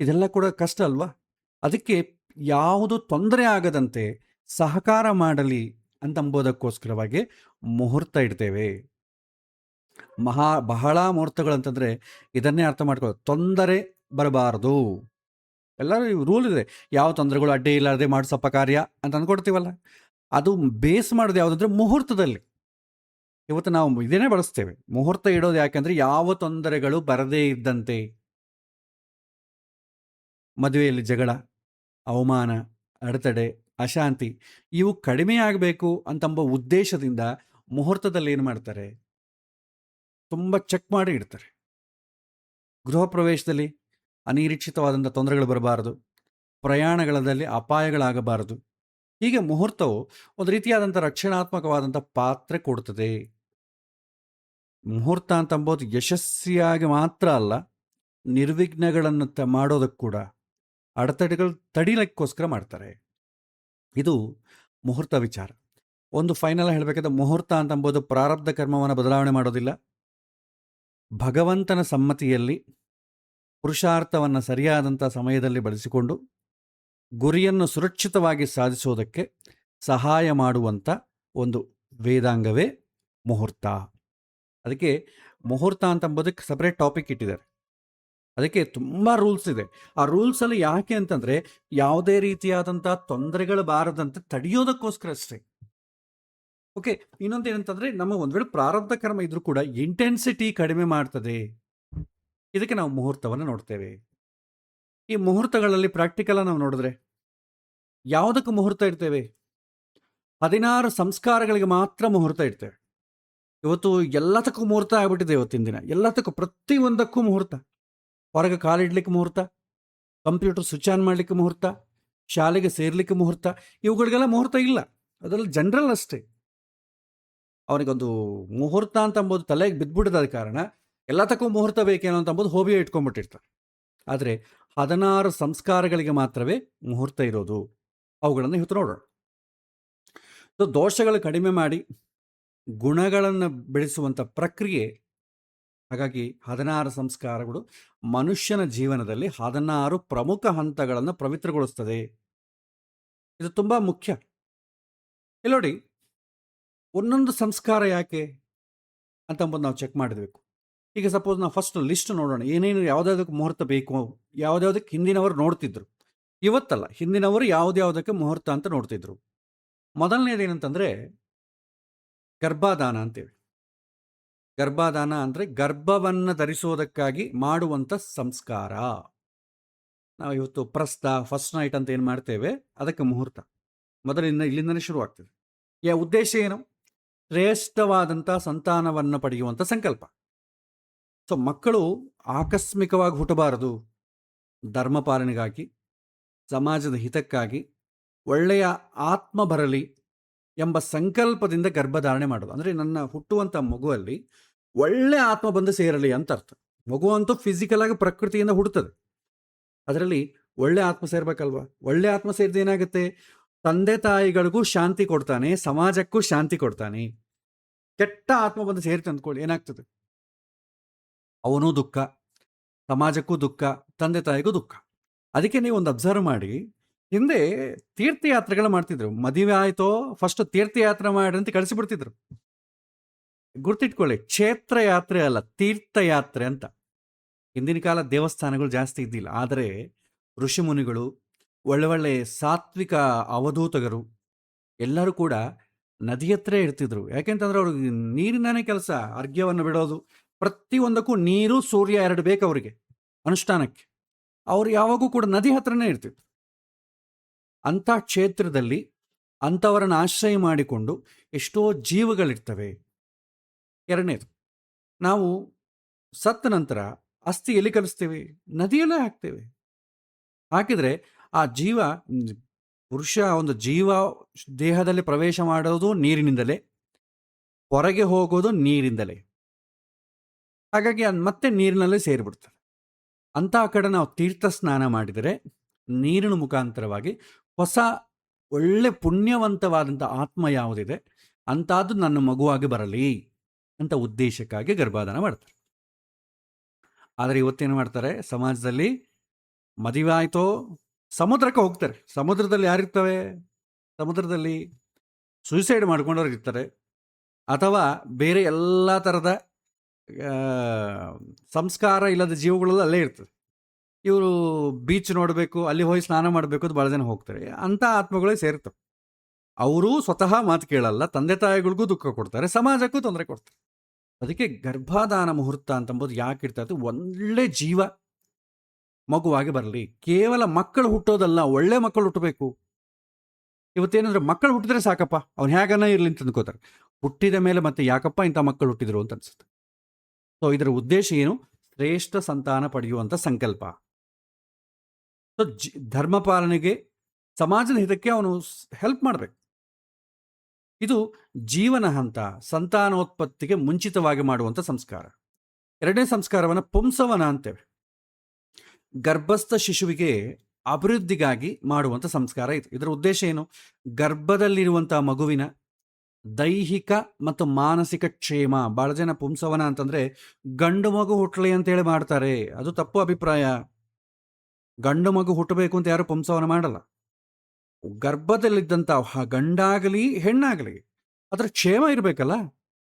ಇದೆಲ್ಲ ಕೂಡ ಕಷ್ಟ ಅಲ್ವಾ? ಅದಕ್ಕೆ ಯಾವುದು ತೊಂದರೆ ಆಗದಂತೆ ಸಹಕಾರ ಮಾಡಲಿ ಅಂತಂಬೋದಕ್ಕೋಸ್ಕರವಾಗಿ ಮುಹೂರ್ತ ಇಡ್ತೇವೆ. ಬಹಳ ಮುಹೂರ್ತಗಳಂತಂದರೆ ಇದನ್ನೇ ಅರ್ಥ ಮಾಡ್ಕೊಳ್ಳೋದು, ತೊಂದರೆ ಬರಬಾರದು. ಎಲ್ಲರೂ ರೂಲ್ ಇದೆ, ಯಾವ ತೊಂದರೆಗಳು ಅಡ್ಡಿ ಇಲ್ಲಾರದೆ ಮಾಡಿಸಪ್ಪ ಕಾರ್ಯ ಅಂತ ಅಂದ್ಕೊಡ್ತೀವಲ್ಲ, ಅದು ಬೇಸ್ ಮಾಡೋದು ಯಾವುದಂದ್ರೆ ಮುಹೂರ್ತದಲ್ಲಿ. ಇವತ್ತು ನಾವು ಇದನ್ನೇ ಬಳಸ್ತೇವೆ, ಮುಹೂರ್ತ ಇಡೋದು ಯಾಕೆಂದ್ರೆ ಯಾವ ತೊಂದರೆಗಳು ಬರದೇ ಇದ್ದಂತೆ. ಮದುವೆಯಲ್ಲಿ ಜಗಳ, ಅವಮಾನ, ಅಡೆತಡೆ, ಅಶಾಂತಿ ಇವು ಕಡಿಮೆ ಆಗಬೇಕು ಅಂತಂಬ ಉದ್ದೇಶದಿಂದ ಮುಹೂರ್ತದಲ್ಲಿ ಏನು ಮಾಡ್ತಾರೆ, ತುಂಬ ಚೆಕ್ ಮಾಡಿ ಇಡ್ತಾರೆ. ಗೃಹ ಪ್ರವೇಶದಲ್ಲಿ ಅನಿರೀಕ್ಷಿತವಾದಂಥ ತೊಂದರೆಗಳು ಬರಬಾರದು, ಪ್ರಯಾಣಗಳಲ್ಲಿ ಅಪಾಯಗಳಾಗಬಾರದು. ಹೀಗೆ ಮುಹೂರ್ತವು ಒಂದು ರೀತಿಯಾದಂಥ ರಕ್ಷಣಾತ್ಮಕವಾದಂಥ ಪಾತ್ರ ಕೊಡ್ತದೆ. ಮುಹೂರ್ತ ಅಂತಂಬೋದು ಯಶಸ್ವಿಯಾಗಿ ಮಾತ್ರ ಅಲ್ಲ, ನಿರ್ವಿಘ್ನಗಳನ್ನು ಮಾಡೋದಕ್ಕೆ ಕೂಡ, ಅಡೆತಡೆಗಳು ತಡಿಲಿಕ್ಕೋಸ್ಕರ ಮಾಡ್ತಾರೆ. ಇದು ಮುಹೂರ್ತ ವಿಚಾರ. ಒಂದು ಫೈನಲ್ ಹೇಳಬೇಕಾದ್ರೆ, ಮುಹೂರ್ತ ಅಂತಂಬೋದು ಪ್ರಾರಬ್ಧ ಕರ್ಮವನ್ನು ಬದಲಾವಣೆ ಮಾಡೋದಿಲ್ಲ. ಭಗವಂತನ ಸಮ್ಮತಿಯಲ್ಲಿ ಪುರುಷಾರ್ಥವನ್ನು ಸರಿಯಾದಂಥ ಸಮಯದಲ್ಲಿ ಬಳಸಿಕೊಂಡು ಗುರಿಯನ್ನು ಸುರಕ್ಷಿತವಾಗಿ ಸಾಧಿಸೋದಕ್ಕೆ ಸಹಾಯ ಮಾಡುವಂಥ ಒಂದು ವೇದಾಂಗವೇ ಮುಹೂರ್ತ. ಅದಕ್ಕೆ ಮುಹೂರ್ತ ಅಂತಂಬೋದಕ್ಕೆ ಸಪ್ರೇಟ್ ಟಾಪಿಕ್ ಇಟ್ಟಿದ್ದಾರೆ. ಅದಕ್ಕೆ ತುಂಬ ರೂಲ್ಸ್ ಇದೆ. ಆ ರೂಲ್ಸಲ್ಲಿ ಯಾಕೆ ಅಂತಂದರೆ, ಯಾವುದೇ ರೀತಿಯಾದಂಥ ತೊಂದರೆಗಳು ಬಾರದಂತೆ ತಡೆಯೋದಕ್ಕೋಸ್ಕರ ಅಷ್ಟೇ. ಓಕೆ, ಇನ್ನೊಂದು ಏನಂತಂದರೆ, ನಮ್ಮ ಒಂದು ವೇಳೆ ಪ್ರಾರಬ್ಧ ಕರ್ಮ ಇದ್ರೂ ಕೂಡ ಇಂಟೆನ್ಸಿಟಿ ಕಡಿಮೆ ಮಾಡ್ತದೆ. ಇದಕ್ಕೆ ನಾವು ಮುಹೂರ್ತವನ್ನು ನೋಡ್ತೇವೆ. ಈ ಮುಹೂರ್ತಗಳಲ್ಲಿ ಪ್ರಾಕ್ಟಿಕಲ್ ನಾವು ನೋಡಿದ್ರೆ ಯಾವುದಕ್ಕೆ ಮುಹೂರ್ತ ಇಡ್ತೇವೆ? 16 ಸಂಸ್ಕಾರಗಳಿಗೆ ಮಾತ್ರ ಮುಹೂರ್ತ ಇಡ್ತೇವೆ. ಇವತ್ತು ಎಲ್ಲದಕ್ಕೂ ಮುಹೂರ್ತ ಆಗ್ಬಿಟ್ಟಿದೆ. ಇವತ್ತಿನ ದಿನ ಎಲ್ಲದಕ್ಕೂ, ಪ್ರತಿಯೊಂದಕ್ಕೂ ಮುಹೂರ್ತ. ಹೊರಗೆ ಕಾಲಿಡ್ಲಿಕ್ಕೆ ಮುಹೂರ್ತ, ಕಂಪ್ಯೂಟರ್ ಸ್ವಿಚ್ ಆನ್ ಮಾಡಲಿಕ್ಕೆ ಮುಹೂರ್ತ, ಶಾಲೆಗೆ ಸೇರ್ಲಿಕ್ಕೆ ಮುಹೂರ್ತ, ಇವುಗಳಿಗೆಲ್ಲ ಮುಹೂರ್ತ ಇಲ್ಲ. ಅದರಲ್ಲಿ ಜನರಲ್ ಅಷ್ಟೇ. ಅವನಿಗೊಂದು ಮುಹೂರ್ತ ಅಂತ ಅಂಬೋದು ತಲೆಗೆ ಬಿದ್ದುಬಿಡದ ಕಾರಣ ಎಲ್ಲದಕ್ಕೂ ಮುಹೂರ್ತ ಬೇಕೇನೋ ಅಂತ ಅಂಬೋದು ಹೋಬಿಯೋ ಇಟ್ಕೊಂಡ್ಬಿಟ್ಟಿರ್ತಾರೆ. ಆದರೆ 16 ಸಂಸ್ಕಾರಗಳಿಗೆ ಮಾತ್ರವೇ ಮುಹೂರ್ತ ಇರೋದು. ಅವುಗಳನ್ನು ಇವತ್ತು ನೋಡೋಣ. ದೋಷಗಳು ಕಡಿಮೆ ಮಾಡಿ ಗುಣಗಳನ್ನು ಬೆಳೆಸುವಂಥ ಪ್ರಕ್ರಿಯೆ. ಹಾಗಾಗಿ 16 ಸಂಸ್ಕಾರಗಳು ಮನುಷ್ಯನ ಜೀವನದಲ್ಲಿ 16 ಪ್ರಮುಖ ಹಂತಗಳನ್ನು ಪವಿತ್ರಗೊಳಿಸ್ತದೆ. ಇದು ತುಂಬ ಮುಖ್ಯ. ಇಲ್ಲಿ ನೋಡಿ, ಒಂದೊಂದು ಸಂಸ್ಕಾರ ಯಾಕೆ ಅಂತಂಬೋದು ನಾವು ಚೆಕ್ ಮಾಡಿದ್ಬೇಕು. ಈಗ ಸಪೋಸ್ ನಾವು ಫಸ್ಟ್ ಲಿಸ್ಟ್ ನೋಡೋಣ, ಏನೇನು ಯಾವುದ್ಯಾವುದಕ್ಕೆ ಮುಹೂರ್ತ ಬೇಕು, ಯಾವುದ್ಯಾವುದಕ್ಕೆ ಹಿಂದಿನವರು ನೋಡ್ತಿದ್ರು. ಇವತ್ತಲ್ಲ, ಹಿಂದಿನವರು ಯಾವುದ್ಯಾವುದಕ್ಕೆ ಮುಹೂರ್ತ ಅಂತ ನೋಡ್ತಿದ್ರು. ಮೊದಲನೇದೇನಂತಂದರೆ ಗರ್ಭಾಧಾನ ಅಂತೇಳಿ. ಗರ್ಭಾಧಾನ ಅಂದರೆ ಗರ್ಭವನ್ನು ಧರಿಸೋದಕ್ಕಾಗಿ ಮಾಡುವಂಥ ಸಂಸ್ಕಾರ. ನಾವು ಇವತ್ತು ಪ್ರಸ್ತ, ಫಸ್ಟ್ ನೈಟ್ ಅಂತ ಏನು ಮಾಡ್ತೇವೆ, ಅದಕ್ಕೆ ಮುಹೂರ್ತ ಇಲ್ಲಿಂದನೇ ಶುರುವಾಗ್ತದೆ. ಉದ್ದೇಶ ಏನು? ಶ್ರೇಷ್ಠವಾದಂಥ ಸಂತಾನವನ್ನು ಪಡೆಯುವಂಥ ಸಂಕಲ್ಪ. ಸೊ ಮಕ್ಕಳು ಆಕಸ್ಮಿಕವಾಗಿ ಹುಟ್ಟಬಾರದು, ಧರ್ಮಪಾಲನೆಗಾಗಿ, ಸಮಾಜದ ಹಿತಕ್ಕಾಗಿ, ಒಳ್ಳೆಯ ಆತ್ಮ ಬರಲಿ ಎಂಬ ಸಂಕಲ್ಪದಿಂದ ಗರ್ಭಧಾರಣೆ ಮಾಡೋದು. ಅಂದರೆ ನನ್ನ ಹುಟ್ಟುವಂಥ ಮಗುವಲ್ಲಿ ಒಳ್ಳೆಯ ಆತ್ಮ ಬಂದು ಸೇರಲಿ ಅಂತ ಅರ್ಥ. ಮಗು ಅಂತೂ ಫಿಸಿಕಲ್ ಆಗಿ ಪ್ರಕೃತಿಯಿಂದ ಹುಡ್ತದೆ, ಅದರಲ್ಲಿ ಒಳ್ಳೆ ಆತ್ಮ ಸೇರ್ಬೇಕಲ್ವ. ಒಳ್ಳೆ ಆತ್ಮ ಸೇರಿದ ಏನಾಗುತ್ತೆ? ತಂದೆ ತಾಯಿಗಳಿಗೂ ಶಾಂತಿ ಕೊಡ್ತಾನೆ, ಸಮಾಜಕ್ಕೂ ಶಾಂತಿ ಕೊಡ್ತಾನೆ. ಕೆಟ್ಟ ಆತ್ಮ ಬಂದು ಸೇರಿತು ಅಂದ್ಕೊಳ್ಳಿ, ಏನಾಗ್ತದೆ? ಅವನೂ ದುಃಖ, ಸಮಾಜಕ್ಕೂ ದುಃಖ, ತಂದೆ ತಾಯಿಗೂ ದುಃಖ. ಅದಕ್ಕೆ ನೀವು ಒಂದು ಅಬ್ಸರ್ವ್ ಮಾಡಿ, ಹಿಂದೆ ತೀರ್ಥಯಾತ್ರೆಗಳು ಮಾಡ್ತಿದ್ರು. ಮದುವೆ ಆಯಿತೋ ಫಸ್ಟ್ ತೀರ್ಥಯಾತ್ರೆ ಮಾಡಿ ಅಂತ ಕಳಿಸಿಬಿಡ್ತಿದ್ರು. ಗುರ್ತಿಟ್ಕೊಳ್ಳಿ, ಕ್ಷೇತ್ರ ಯಾತ್ರೆ ಅಲ್ಲ, ತೀರ್ಥಯಾತ್ರೆ ಅಂತ. ಹಿಂದಿನ ಕಾಲ ದೇವಸ್ಥಾನಗಳು ಜಾಸ್ತಿ ಇದ್ದಿಲ್ಲ, ಆದರೆ ಋಷಿಮುನಿಗಳು, ಒಳ್ಳೆ ಸಾತ್ವಿಕ ಅವಧೂತಗರು ಎಲ್ಲರೂ ಕೂಡ ನದಿ ಹತ್ರ ಇರ್ತಿದ್ರು. ಯಾಕೆಂತಂದ್ರೆ ಅವ್ರಿಗೆ ನೀರಿನಾನೇ ಕೆಲಸ, ಅರ್ಘ್ಯವನ್ನು ಬಿಡೋದು, ಪ್ರತಿಯೊಂದಕ್ಕೂ ನೀರು ಸೂರ್ಯ 2 ಬೇಕು ಅವರಿಗೆ ಅನುಷ್ಠಾನಕ್ಕೆ. ಅವ್ರು ಯಾವಾಗೂ ಕೂಡ ನದಿ ಹತ್ರನೇ ಇರ್ತಿದ್ರು. ಅಂಥ ಕ್ಷೇತ್ರದಲ್ಲಿ ಅಂಥವರನ್ನು ಆಶ್ರಯ ಮಾಡಿಕೊಂಡು ಎಷ್ಟೋ ಜೀವಗಳಿರ್ತವೆ. ಎರಡನೇದು, ನಾವು ಸತ್ತ ನಂತರ ಅಸ್ಥಿ ಎಲ್ಲಿ ಕಲಿಸ್ತೀವಿ? ನದಿಯಲ್ಲೇ ಹಾಕ್ತೇವೆ. ಹಾಕಿದರೆ ಆ ಜೀವ, ಪುರುಷ ಒಂದು ಜೀವ ದೇಹದಲ್ಲಿ ಪ್ರವೇಶ ಮಾಡೋದು ನೀರಿನಿಂದಲೇ, ಹೊರಗೆ ಹೋಗೋದು ನೀರಿಂದಲೇ. ಹಾಗಾಗಿ ಅದು ಮತ್ತೆ ನೀರಿನಲ್ಲೇ ಸೇರಿಬಿಡ್ತಾರೆ. ಅಂಥ ಕಡೆ ನಾವು ತೀರ್ಥ ಸ್ನಾನ ಮಾಡಿದರೆ ನೀರಿನ ಮುಖಾಂತರವಾಗಿ ಹೊಸ ಒಳ್ಳೆ ಪುಣ್ಯವಂತವಾದಂಥ ಆತ್ಮ ಯಾವುದಿದೆ ಅಂಥದ್ದು ನನ್ನ ಮಗುವಾಗಿ ಬರಲಿ ಅಂತ ಉದ್ದೇಶಕ್ಕಾಗಿ ಗರ್ಭಾಧಾನ ಮಾಡ್ತಾರೆ. ಆದರೆ ಇವತ್ತೇನು ಮಾಡ್ತಾರೆ ಸಮಾಜದಲ್ಲಿ? ಮದುವೆ ಆಯಿತೋ ಸಮುದ್ರಕ್ಕೆ ಹೋಗ್ತಾರೆ. ಸಮುದ್ರದಲ್ಲಿ ಯಾರಿರ್ತವೆ? ಸಮುದ್ರದಲ್ಲಿ ಸೂಸೈಡ್ ಮಾಡ್ಕೊಂಡವ್ರು ಇರ್ತಾರೆ, ಅಥವಾ ಬೇರೆ ಎಲ್ಲ ಥರದ ಸಂಸ್ಕಾರ ಇಲ್ಲದ ಜೀವಗಳೆಲ್ಲ ಅಲ್ಲೇ ಇರ್ತದೆ. ಇವರು ಬೀಚ್ ನೋಡಬೇಕು, ಅಲ್ಲಿ ಹೋಗಿ ಸ್ನಾನ ಮಾಡಬೇಕು ಅಂತ ಭಾಳ ಜನ ಹೋಗ್ತಾರೆ. ಅಂಥ ಆತ್ಮಗಳೇ ಸೇರ್ತವೆ. ಅವರೂ ಸ್ವತಃ ಮಾತು ಕೇಳಲ್ಲ, ತಂದೆ ತಾಯಿಗಳಿಗೂ ದುಃಖ ಕೊಡ್ತಾರೆ, ಸಮಾಜಕ್ಕೂ ತೊಂದರೆ ಕೊಡ್ತಾರೆ. ಅದಕ್ಕೆ ಗರ್ಭಾಧಾನ ಮುಹೂರ್ತ ಅಂತಂಬೋದು ಯಾಕೆ ಇರ್ತದೆ? ಒಳ್ಳೆ ಜೀವ ಮಗುವಾಗಿ ಬರಲಿ. ಕೇವಲ ಮಕ್ಕಳು ಹುಟ್ಟೋದಲ್ಲ, ಒಳ್ಳೆ ಮಕ್ಕಳು ಹುಟ್ಟಬೇಕು. ಇವತ್ತೇನಂದ್ರೆ ಮಕ್ಕಳು ಹುಟ್ಟಿದ್ರೆ ಸಾಕಪ್ಪ, ಅವ್ನು ಹೇಗನ್ನ ಇರಲಿ ಅಂತ ಅಂದ್ಕೋತಾರೆ. ಹುಟ್ಟಿದ ಮೇಲೆ ಮತ್ತೆ ಯಾಕಪ್ಪ ಇಂಥ ಮಕ್ಕಳು ಹುಟ್ಟಿದ್ರು ಅಂತ ಅನ್ಸುತ್ತೆ. ಸೊ ಇದರ ಉದ್ದೇಶ ಏನು? ಶ್ರೇಷ್ಠ ಸಂತಾನ ಪಡೆಯುವಂಥ ಸಂಕಲ್ಪ. ಸೊ ಧರ್ಮ ಪಾಲನೆಗೆ, ಸಮಾಜದ ಹಿತಕ್ಕೆ ಅವನು ಹೆಲ್ಪ್ ಮಾಡಬೇಕು. ಇದು ಜೀವನ ಹಂತ, ಸಂತಾನೋತ್ಪತ್ತಿಗೆ ಮುಂಚಿತವಾಗಿ ಮಾಡುವಂಥ ಸಂಸ್ಕಾರ. ಎರಡನೇ ಸಂಸ್ಕಾರವನ್ನು ಪುಂಸವನ ಅಂತೇವೆ. ಗರ್ಭಸ್ಥ ಶಿಶುವಿಗೆ ಅಭಿವೃದ್ಧಿಗಾಗಿ ಮಾಡುವಂಥ ಸಂಸ್ಕಾರ ಇದು. ಇದರ ಉದ್ದೇಶ ಏನು? ಗರ್ಭದಲ್ಲಿರುವಂಥ ಮಗುವಿನ ದೈಹಿಕ ಮತ್ತು ಮಾನಸಿಕ ಕ್ಷೇಮ. ಭಾಳ ಜನ ಪುಂಸವನ ಅಂತಂದರೆ ಗಂಡು ಮಗು ಹುಟ್ಟಲಿ ಅಂತೇಳಿ ಮಾಡ್ತಾರೆ. ಅದು ತಪ್ಪು ಅಭಿಪ್ರಾಯ. ಗಂಡು ಮಗು ಹುಟ್ಟಬೇಕು ಅಂತ ಯಾರು ಪುಂಸವನ ಮಾಡಲ್ಲ. ಗರ್ಭದಲ್ಲಿದ್ದಂಥ ಗಂಡಾಗಲಿ ಹೆಣ್ಣಾಗಲಿ ಅದರ ಕ್ಷೇಮ ಇರಬೇಕಲ್ಲ.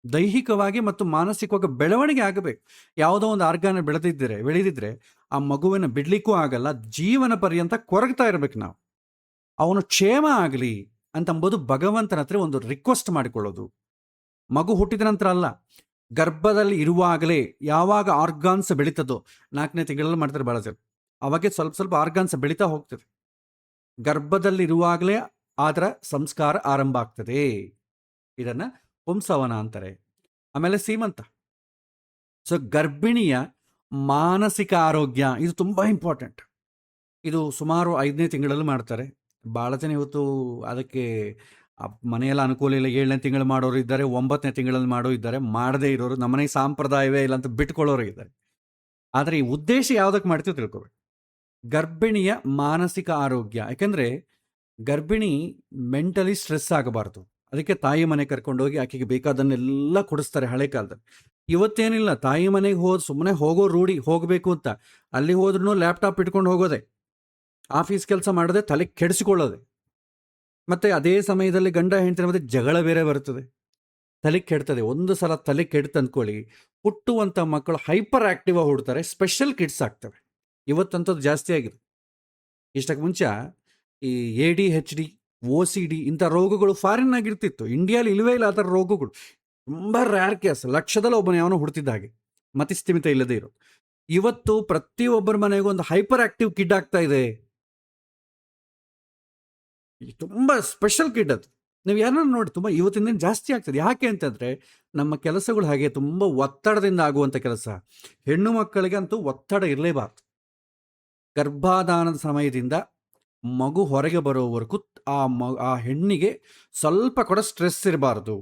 ದೈಹಿಕವಾಗಿ ಮತ್ತು ಮಾನಸಿಕವಾಗಿ ಬೆಳವಣಿಗೆ ಆಗಬೇಕು. ಯಾವುದೋ ಒಂದು ಆರ್ಗಾನ ಬೆಳೆದಿದ್ರೆ ಆ ಮಗುವಿನ ಬಿಡ್ಲಿಕ್ಕೂ ಆಗಲ್ಲ, ಜೀವನ ಪರ್ಯಂತ ಕೊರಗ್ತಾ ಇರ್ಬೇಕು ನಾವು. ಅವನು ಕ್ಷೇಮ ಆಗಲಿ ಅಂತಂಬುದು ಭಗವಂತನ ಹತ್ರ ಒಂದು ರಿಕ್ವೆಸ್ಟ್ ಮಾಡಿಕೊಳ್ಳೋದು. ಮಗು ಹುಟ್ಟಿದ ನಂತರ ಅಲ್ಲ, ಗರ್ಭದಲ್ಲಿ ಇರುವಾಗಲೇ ಯಾವಾಗ ಆರ್ಗಾನ್ಸ್ ಬೆಳೀತದೋ, 4ನೇ ತಿಂಗಳಲ್ಲಿ ಮಾಡ್ತಾರೆ ಭಾಳ ಜನ, ಅವಾಗೆ ಸ್ವಲ್ಪ ಸ್ವಲ್ಪ ಆರ್ಗಾನ್ಸ್ ಬೆಳೀತಾ ಹೋಗ್ತದೆ. ಗರ್ಭದಲ್ಲಿರುವಾಗಲೇ ಅದರ ಸಂಸ್ಕಾರ ಆರಂಭ ಆಗ್ತದೆ. ಇದನ್ನು ಪುಂಸವನ ಅಂತಾರೆ. ಆಮೇಲೆ ಸೀಮಂತ. ಸೊ ಗರ್ಭಿಣಿಯ ಮಾನಸಿಕ ಆರೋಗ್ಯ ಇದು ತುಂಬ ಇಂಪಾರ್ಟೆಂಟ್. ಇದು ಸುಮಾರು 5ನೇ ತಿಂಗಳಲ್ಲಿ ಮಾಡ್ತಾರೆ. ಭಾಳ ಜನ ಇವತ್ತು ಅದಕ್ಕೆ ಮನೆಯೆಲ್ಲ ಅನುಕೂಲ ಇಲ್ಲ, 7ನೇ ತಿಂಗಳು ಮಾಡೋರು ಇದ್ದಾರೆ, 9ನೇ ತಿಂಗಳಲ್ಲಿ ಮಾಡೋ ಇದ್ದಾರೆ, ಮಾಡದೇ ಇರೋರು, ನಮ್ಮನೆಗೆ ಸಂಪ್ರದಾಯವೇ ಇಲ್ಲ ಅಂತ ಬಿಟ್ಕೊಳ್ಳೋರು ಇದ್ದಾರೆ. ಆದರೆ ಈ ಉದ್ದೇಶ ಯಾವುದಕ್ಕೆ ಮಾಡ್ತೀವಿ ತಿಳ್ಕೊಬೇಕು. ಗರ್ಭಿಣಿಯ ಮಾನಸಿಕ ಆರೋಗ್ಯ. ಯಾಕೆಂದರೆ ಗರ್ಭಿಣಿ ಮೆಂಟಲಿ ಸ್ಟ್ರೆಸ್ ಆಗಬಾರ್ದು. ಅದಕ್ಕೆ ತಾಯಿ ಮನೆ ಕರ್ಕೊಂಡೋಗಿ ಆಕೆಗೆ ಬೇಕಾದನ್ನೆಲ್ಲ ಕೊಡಿಸ್ತಾರೆ ಹಳೆ ಕಾಲದಲ್ಲಿ. ಇವತ್ತೇನಿಲ್ಲ, ತಾಯಿ ಮನೆಗೆ ಸುಮ್ಮನೆ ಹೋಗೋ ರೂಢಿ, ಹೋಗಬೇಕು ಅಂತ. ಅಲ್ಲಿ ಹೋದ್ರೂ ಲ್ಯಾಪ್ಟಾಪ್ ಇಟ್ಕೊಂಡು ಹೋಗೋದೆ, ಆಫೀಸ್ ಕೆಲಸ ಮಾಡದೆ ತಲೆ ಕೆಡಿಸಿಕೊಳ್ಳೋದೆ. ಮತ್ತು ಅದೇ ಸಮಯದಲ್ಲಿ ಗಂಡ ಹೆಂಡತಿ ಮಧ್ಯೆ ಜಗಳ ಬೇರೆ ಬರ್ತದೆ, ತಲೆ ಕೆಡ್ತದೆ. ಒಂದು ಸಲ ತಲೆ ಕೆಡ್ತು ಅಂದ್ಕೊಳ್ಳಿ, ಹುಟ್ಟುವಂಥ ಮಕ್ಕಳು ಹೈಪರ್ ಆ್ಯಕ್ಟಿವ್ ಆಗಿ ಹುಡ್ತಾರೆ, ಸ್ಪೆಷಲ್ ಕಿಡ್ಸ್ ಆಗ್ತವೆ. ಇವತ್ತಂಥದ್ದು ಜಾಸ್ತಿ ಆಗಿದೆ. ಇಷ್ಟಕ್ಕೆ ಮುಂಚೆ ಈ ADHD, OCD ಇಂಥ ರೋಗಗಳು ಫಾರಿನ್ ಆಗಿರ್ತಿತ್ತು. ಇಂಡಿಯಾಲಿ ಇಲ್ಲವೇ ಇಲ್ಲ ಆ ಥರ ರೋಗಗಳು. ತುಂಬ ರ್ಯಾರ್ ಕೇಸ್, ಲಕ್ಷದಲ್ಲಿ ಒಬ್ಬನ ಯಾವನೋ ಹುಡ್ತಿದ್ದ ಹಾಗೆ, ಮತಿಸ್ಥಿಮಿತ ಇಲ್ಲದೆ ಇರೋ. ಇವತ್ತು ಪ್ರತಿಯೊಬ್ಬರ ಮನೆಗೂ ಒಂದು ಹೈಪರ್ ಆಕ್ಟಿವ್ ಕಿಡ್ ಆಗ್ತಾ ಇದೆ. ತುಂಬ ಸ್ಪೆಷಲ್ ಕಿಡ್ ಅದು. ನೀವು ಯಾರನ್ನ ನೋಡಿ, ತುಂಬ ಇವತ್ತಿನ ದಿನ ಜಾಸ್ತಿ ಆಗ್ತದೆ. ಯಾಕೆ ಅಂತಂದರೆ ನಮ್ಮ ಕೆಲಸಗಳು ಹಾಗೆ ತುಂಬ ಒತ್ತಡದಿಂದ ಆಗುವಂಥ ಕೆಲಸ. ಹೆಣ್ಣು ಮಕ್ಕಳಿಗಂತೂ ಒತ್ತಡ ಇರಲೇಬಾರ್ದು. ಗರ್ಭಾಧಾನದ ಸಮಯದಿಂದ ಮಗು ಹೊರಗೆ ಬರೋವರೆಗೂ ಆ ಹೆಣ್ಣಿಗೆ ಸ್ವಲ್ಪ ಕೂಡ ಸ್ಟ್ರೆಸ್ ಇರಬಾರ್ದು.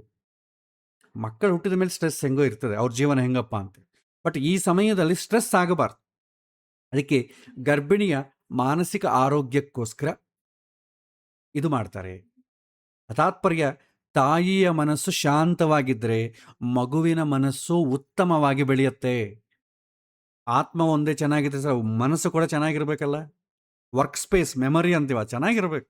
ಮಕ್ಕಳು ಹುಟ್ಟಿದ ಮೇಲೆ ಸ್ಟ್ರೆಸ್ ಹೆಂಗೋ ಇರ್ತದೆ, ಅವ್ರ ಜೀವನ ಹೆಂಗಪ್ಪ ಅಂತ. ಬಟ್ ಈ ಸಮಯದಲ್ಲಿ ಸ್ಟ್ರೆಸ್ ಆಗಬಾರ್ದು. ಅದಕ್ಕೆ ಗರ್ಭಿಣಿಯ ಮಾನಸಿಕ ಆರೋಗ್ಯಕ್ಕೋಸ್ಕರ ಇದು ಮಾಡ್ತಾರೆ. ತಾತ್ಪರ್ಯ, ತಾಯಿಯ ಮನಸ್ಸು ಶಾಂತವಾಗಿದ್ದರೆ ಮಗುವಿನ ಮನಸ್ಸು ಉತ್ತಮವಾಗಿ ಬೆಳೆಯುತ್ತೆ. ಆತ್ಮ ಒಂದೇ ಚೆನ್ನಾಗಿದೆ ಸರ್, ಮನಸ್ಸು ಕೂಡ ಚೆನ್ನಾಗಿರ್ಬೇಕಲ್ಲ. ವರ್ಕ್ ಸ್ಪೇಸ್, ಮೆಮೊರಿ ಅಂತೀವ, ಚೆನ್ನಾಗಿರ್ಬೇಕು.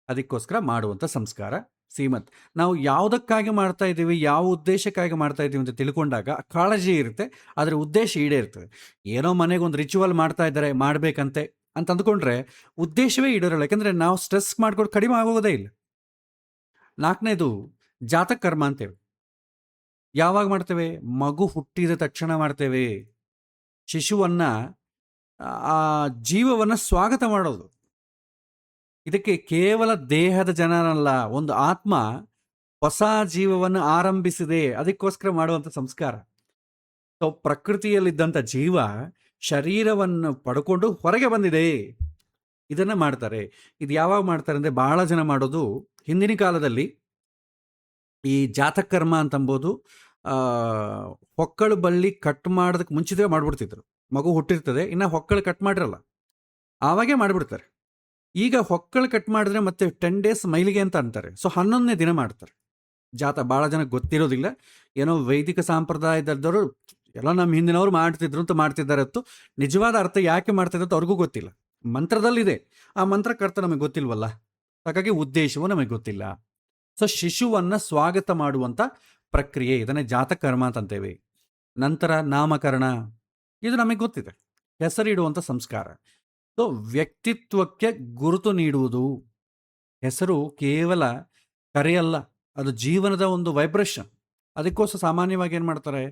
ಅದಕ್ಕೋಸ್ಕರ ಮಾಡುವಂಥ ಸಂಸ್ಕಾರ ಸೀಮಂತ. ನಾವು ಯಾವುದಕ್ಕಾಗಿ ಮಾಡ್ತಾ ಇದ್ದೀವಿ, ಯಾವ ಉದ್ದೇಶಕ್ಕಾಗಿ ಮಾಡ್ತಾ ಇದ್ದೀವಿ ಅಂತ ತಿಳ್ಕೊಂಡಾಗ ಕಾಳಜಿ ಇರುತ್ತೆ, ಅದರ ಉದ್ದೇಶ ಈಡೇರ್ತದೆ. ಏನೋ ಮನೆಗೊಂದು ರಿಚುವಲ್ ಮಾಡ್ತಾ ಇದ್ದಾರೆ ಮಾಡಬೇಕಂತೆ ಅಂತ ಅಂದ್ಕೊಂಡ್ರೆ ಉದ್ದೇಶವೇ ಈಡೇರಲ್ಲ. ಯಾಕೆಂದರೆ ನಾವು ಸ್ಟ್ರೆಸ್ ಮಾಡ್ಕೊಂಡು ಕಡಿಮೆ ಆಗೋದೇ ಇಲ್ಲ. 4ನೇದು ಜಾತಕ ಕರ್ಮ ಅಂತೇವೆ. ಯಾವಾಗ ಮಾಡ್ತೇವೆ? ಮಗು ಹುಟ್ಟಿದ ತಕ್ಷಣ ಮಾಡ್ತೇವೆ. ಶಿಶುವನ್ನ ಆ ಜೀವವನ್ನ ಸ್ವಾಗತ ಮಾಡೋದು. ಇದಕ್ಕೆ ಕೇವಲ ದೇಹದ ಜನರಲ್ಲ, ಒಂದು ಆತ್ಮ ಹೊಸ ಜೀವವನ್ನು ಆರಂಭಿಸಿದೆ, ಅದಕ್ಕೋಸ್ಕರ ಮಾಡುವಂಥ ಸಂಸ್ಕಾರ. ಸೊ ಪ್ರಕೃತಿಯಲ್ಲಿದ್ದಂಥ ಜೀವ ಶರೀರವನ್ನು ಪಡ್ಕೊಂಡು ಹೊರಗೆ ಬಂದಿದೆ, ಇದನ್ನ ಮಾಡ್ತಾರೆ. ಇದು ಯಾವಾಗ ಮಾಡ್ತಾರೆ ಅಂದರೆ, ಬಹಳ ಜನ ಮಾಡೋದು ಹಿಂದಿನ ಕಾಲದಲ್ಲಿ ಈ ಜಾತಕರ್ಮ ಅಂತಂಬೋದು, ಹೊಕ್ಕಳು ಬಳ್ಳಿ ಕಟ್ ಮಾಡೋದಕ್ಕೆ ಮುಂಚಿತವೇ ಮಾಡ್ಬಿಡ್ತಿದ್ರು. ಮಗು ಹುಟ್ಟಿರ್ತದೆ, ಇನ್ನು ಹೊಕ್ಕಳು ಕಟ್ ಮಾಡಿರಲ್ಲ, ಆವಾಗೇ ಮಾಡಿಬಿಡ್ತಾರೆ. ಈಗ ಹೊಕ್ಕಳು ಕಟ್ ಮಾಡಿದ್ರೆ ಮತ್ತೆ 10 days ಮೈಲಿಗೆ ಅಂತ ಅಂತಾರೆ. ಸೊ 11ನೇ ದಿನ ಮಾಡ್ತಾರೆ ಭಾಳ ಜನಕ್ಕೆ ಗೊತ್ತಿರೋದಿಲ್ಲ. ಏನೋ ವೈದಿಕ ಸಂಪ್ರದಾಯದವರು ಎಲ್ಲ ನಮ್ಮ ಹಿಂದಿನವರು ಮಾಡ್ತಿದ್ರು ಅಂತ ಮಾಡ್ತಿದ್ದಾರೆ ಹೊತ್ತು ನಿಜವಾದ ಅರ್ಥ ಯಾಕೆ ಮಾಡ್ತಿದ್ರು ಅಂತ ಅವ್ರಿಗೂ ಗೊತ್ತಿಲ್ಲ. ಮಂತ್ರದಲ್ಲಿದೆ, ಆ ಮಂತ್ರಕ್ಕೆ ಅರ್ಥ ನಮಗೆ ಗೊತ್ತಿಲ್ವಲ್ಲ, ಹಾಗಾಗಿ ಉದ್ದೇಶವೂ ನಮಗೆ ಗೊತ್ತಿಲ್ಲ. ಸೊ ಶಿಶುವನ್ನು ಸ್ವಾಗತ ಮಾಡುವಂಥ ಪ್ರಕ್ರಿಯೆ, ಇದನ್ನೇ ಜಾತಕರ್ಮ ಅಂತಂತೇವೆ. ನಂತರ ನಾಮಕರಣ, ಇದು ನಮಗೆ ಗೊತ್ತಿದೆ, ಹೆಸರಿಡುವಂಥ ಸಂಸ್ಕಾರ. ಸೊ ವ್ಯಕ್ತಿತ್ವಕ್ಕೆ ಗುರುತು ನೀಡುವುದು. ಹೆಸರು ಕೇವಲ ಕರೆಯಲ್ಲ, ಅದು ಜೀವನದ ಒಂದು ವೈಬ್ರೇಷನ್. ಅದಕ್ಕೋಸ್ಕರ ಸಾಮಾನ್ಯವಾಗಿ ಏನು ಮಾಡ್ತಾರೆ,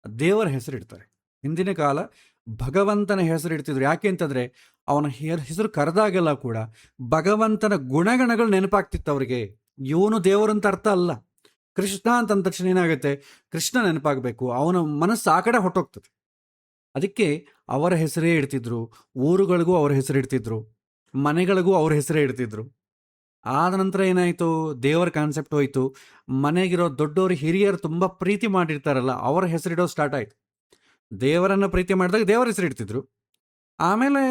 ದೇವರ ಹೆಸರಿಡ್ತಾರೆ. ಹಿಂದಿನ ಕಾಲ ಭಗವಂತನ ಹೆಸರಿಡ್ತಿದ್ರು. ಯಾಕೆ ಅಂತಂದರೆ ಅವನ ಹೆಸರು ಕರೆದಾಗೆಲ್ಲ ಕೂಡ ಭಗವಂತನ ಗುಣಗಣಗಳು ನೆನಪಾಗ್ತಿತ್ತು ಅವರಿಗೆ. ಇವನು ದೇವರಂತ ಅರ್ಥ ಅಲ್ಲ. ಕೃಷ್ಣ ಅಂತ ಅಂದ ತಕ್ಷಣ ಏನಾಗುತ್ತೆ, ಕೃಷ್ಣ ನೆನಪಾಗಬೇಕು, ಅವನ ಮನಸ್ಸು ಆ ಕಡೆ ಹೊಟ್ಟೋಗ್ತದೆ. ಅದಕ್ಕೆ ಅವರ ಹೆಸರೇ ಇಡ್ತಿದ್ರು. ಊರುಗಳಿಗೂ ಅವ್ರ ಹೆಸರು ಇಡ್ತಿದ್ರು, ಮನೆಗಳಿಗೂ ಅವ್ರ ಹೆಸರೇ ಇಡ್ತಿದ್ರು. ಆದ ನಂತರ ಏನಾಯಿತು, ದೇವರ ಕಾನ್ಸೆಪ್ಟ್ ಹೋಯಿತು. ಮನೆಗಿರೋ ದೊಡ್ಡವರು ಹಿರಿಯರು ತುಂಬ ಪ್ರೀತಿ ಮಾಡಿರ್ತಾರಲ್ಲ, ಅವರ ಹೆಸರಿಡೋ ಸ್ಟಾರ್ಟ್ ಆಯಿತು. ದೇವರನ್ನು ಪ್ರೀತಿ ಮಾಡಿದಾಗ ದೇವರ ಹೆಸರು ಇಡ್ತಿದ್ರು, ಆಮೇಲೆ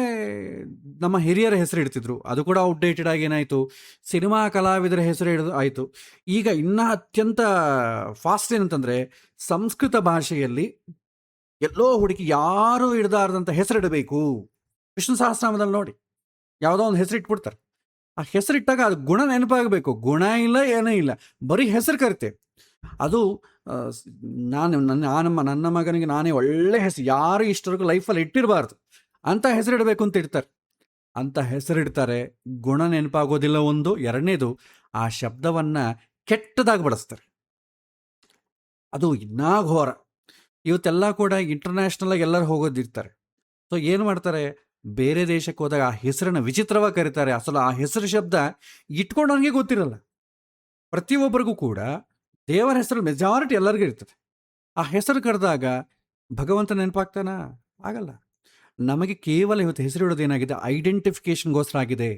ನಮ್ಮ ಹಿರಿಯರ ಹೆಸರು ಇಡ್ತಿದ್ರು. ಅದು ಕೂಡ ಔಟ್ಡೇಟೆಡ್ ಆಗಿ ಏನಾಯಿತು, ಸಿನಿಮಾ ಕಲಾವಿದರ ಹೆಸರು ಹಿಡಿದು ಆಯಿತು. ಈಗ ಇನ್ನೂ ಅತ್ಯಂತ ಫಾಸ್ಟ್ ಏನಂತಂದರೆ, ಸಂಸ್ಕೃತ ಭಾಷೆಯಲ್ಲಿ ಎಲ್ಲೋ ಹುಡುಕಿ ಯಾರೂ ಹಿಡ್ದಾರ್ದಂಥ ಹೆಸರಿಡಬೇಕು. ವಿಷ್ಣು ಸಹಸ್ರನಾಮದಲ್ಲಿ ನೋಡಿ, ಯಾವುದೋ ಒಂದು ಹೆಸರು ಇಟ್ಬಿಡ್ತಾರೆ. ಆ ಹೆಸರಿಟ್ಟಾಗ ಅದು ಗುಣ ನೆನಪಾಗಬೇಕು. ಗುಣ ಇಲ್ಲ, ಏನೂ ಇಲ್ಲ, ಬರೀ ಹೆಸರು ಕರಿತೇವೆ. ಅದು ನನ್ನ ಮಗನಿಗೆ ನಾನೇ ಒಳ್ಳೆ ಹೆಸರು, ಯಾರು ಇಷ್ಟವರೆಗೂ ಲೈಫಲ್ಲಿ ಇಟ್ಟಿರಬಾರ್ದು ಅಂತ ಹೆಸರಿಡಬೇಕು ಅಂತ ಇಡ್ತಾರೆ. ಅಂತ ಹೆಸರಿಡ್ತಾರೆ, ಗುಣ ನೆನಪಾಗೋದಿಲ್ಲ ಒಂದು. ಎರಡನೇದು, ಆ ಶಬ್ದವನ್ನು ಕೆಟ್ಟದಾಗಿ ಬಳಸ್ತಾರೆ. ಅದು ಇನ್ನೂ ಘೋರ. ಇವತ್ತೆಲ್ಲ ಕೂಡ ಇಂಟರ್ನ್ಯಾಷನಲಾಗಿ ಎಲ್ಲರೂ ಹೋಗೋದಿರ್ತಾರೆ. ಸೊ ಏನು ಮಾಡ್ತಾರೆ, ಬೇರೆ ದೇಶಕ್ಕೆ ಹೋದಾಗ ಆ ಹೆಸರನ್ನು ವಿಚಿತ್ರವಾಗಿ ಕರೀತಾರೆ. ಅಸಲು ಆ ಹೆಸರು ಶಬ್ದ ಇಟ್ಕೊಂಡವನಿಗೆ ಗೊತ್ತಿರಲ್ಲ. ಪ್ರತಿಯೊಬ್ಬರಿಗೂ ಕೂಡ ದೇವರ ಹೆಸರು ಮೆಜಾರಿಟಿ ಎಲ್ಲರಿಗೂ ಇರ್ತದೆ. ಆ ಹೆಸರು ಕರೆದಾಗ ಭಗವಂತ ನೆನಪಾಗ್ತಾನಾ? ಆಗಲ್ಲ. ನಮಗೆ ಕೇವಲ ಇವತ್ತು ಹೆಸರಿಡೋದು ಏನಾಗಿದೆ, ಐಡೆಂಟಿಫಿಕೇಶನ್ಗೋಸ್ಕರ ಆಗಿದೆ.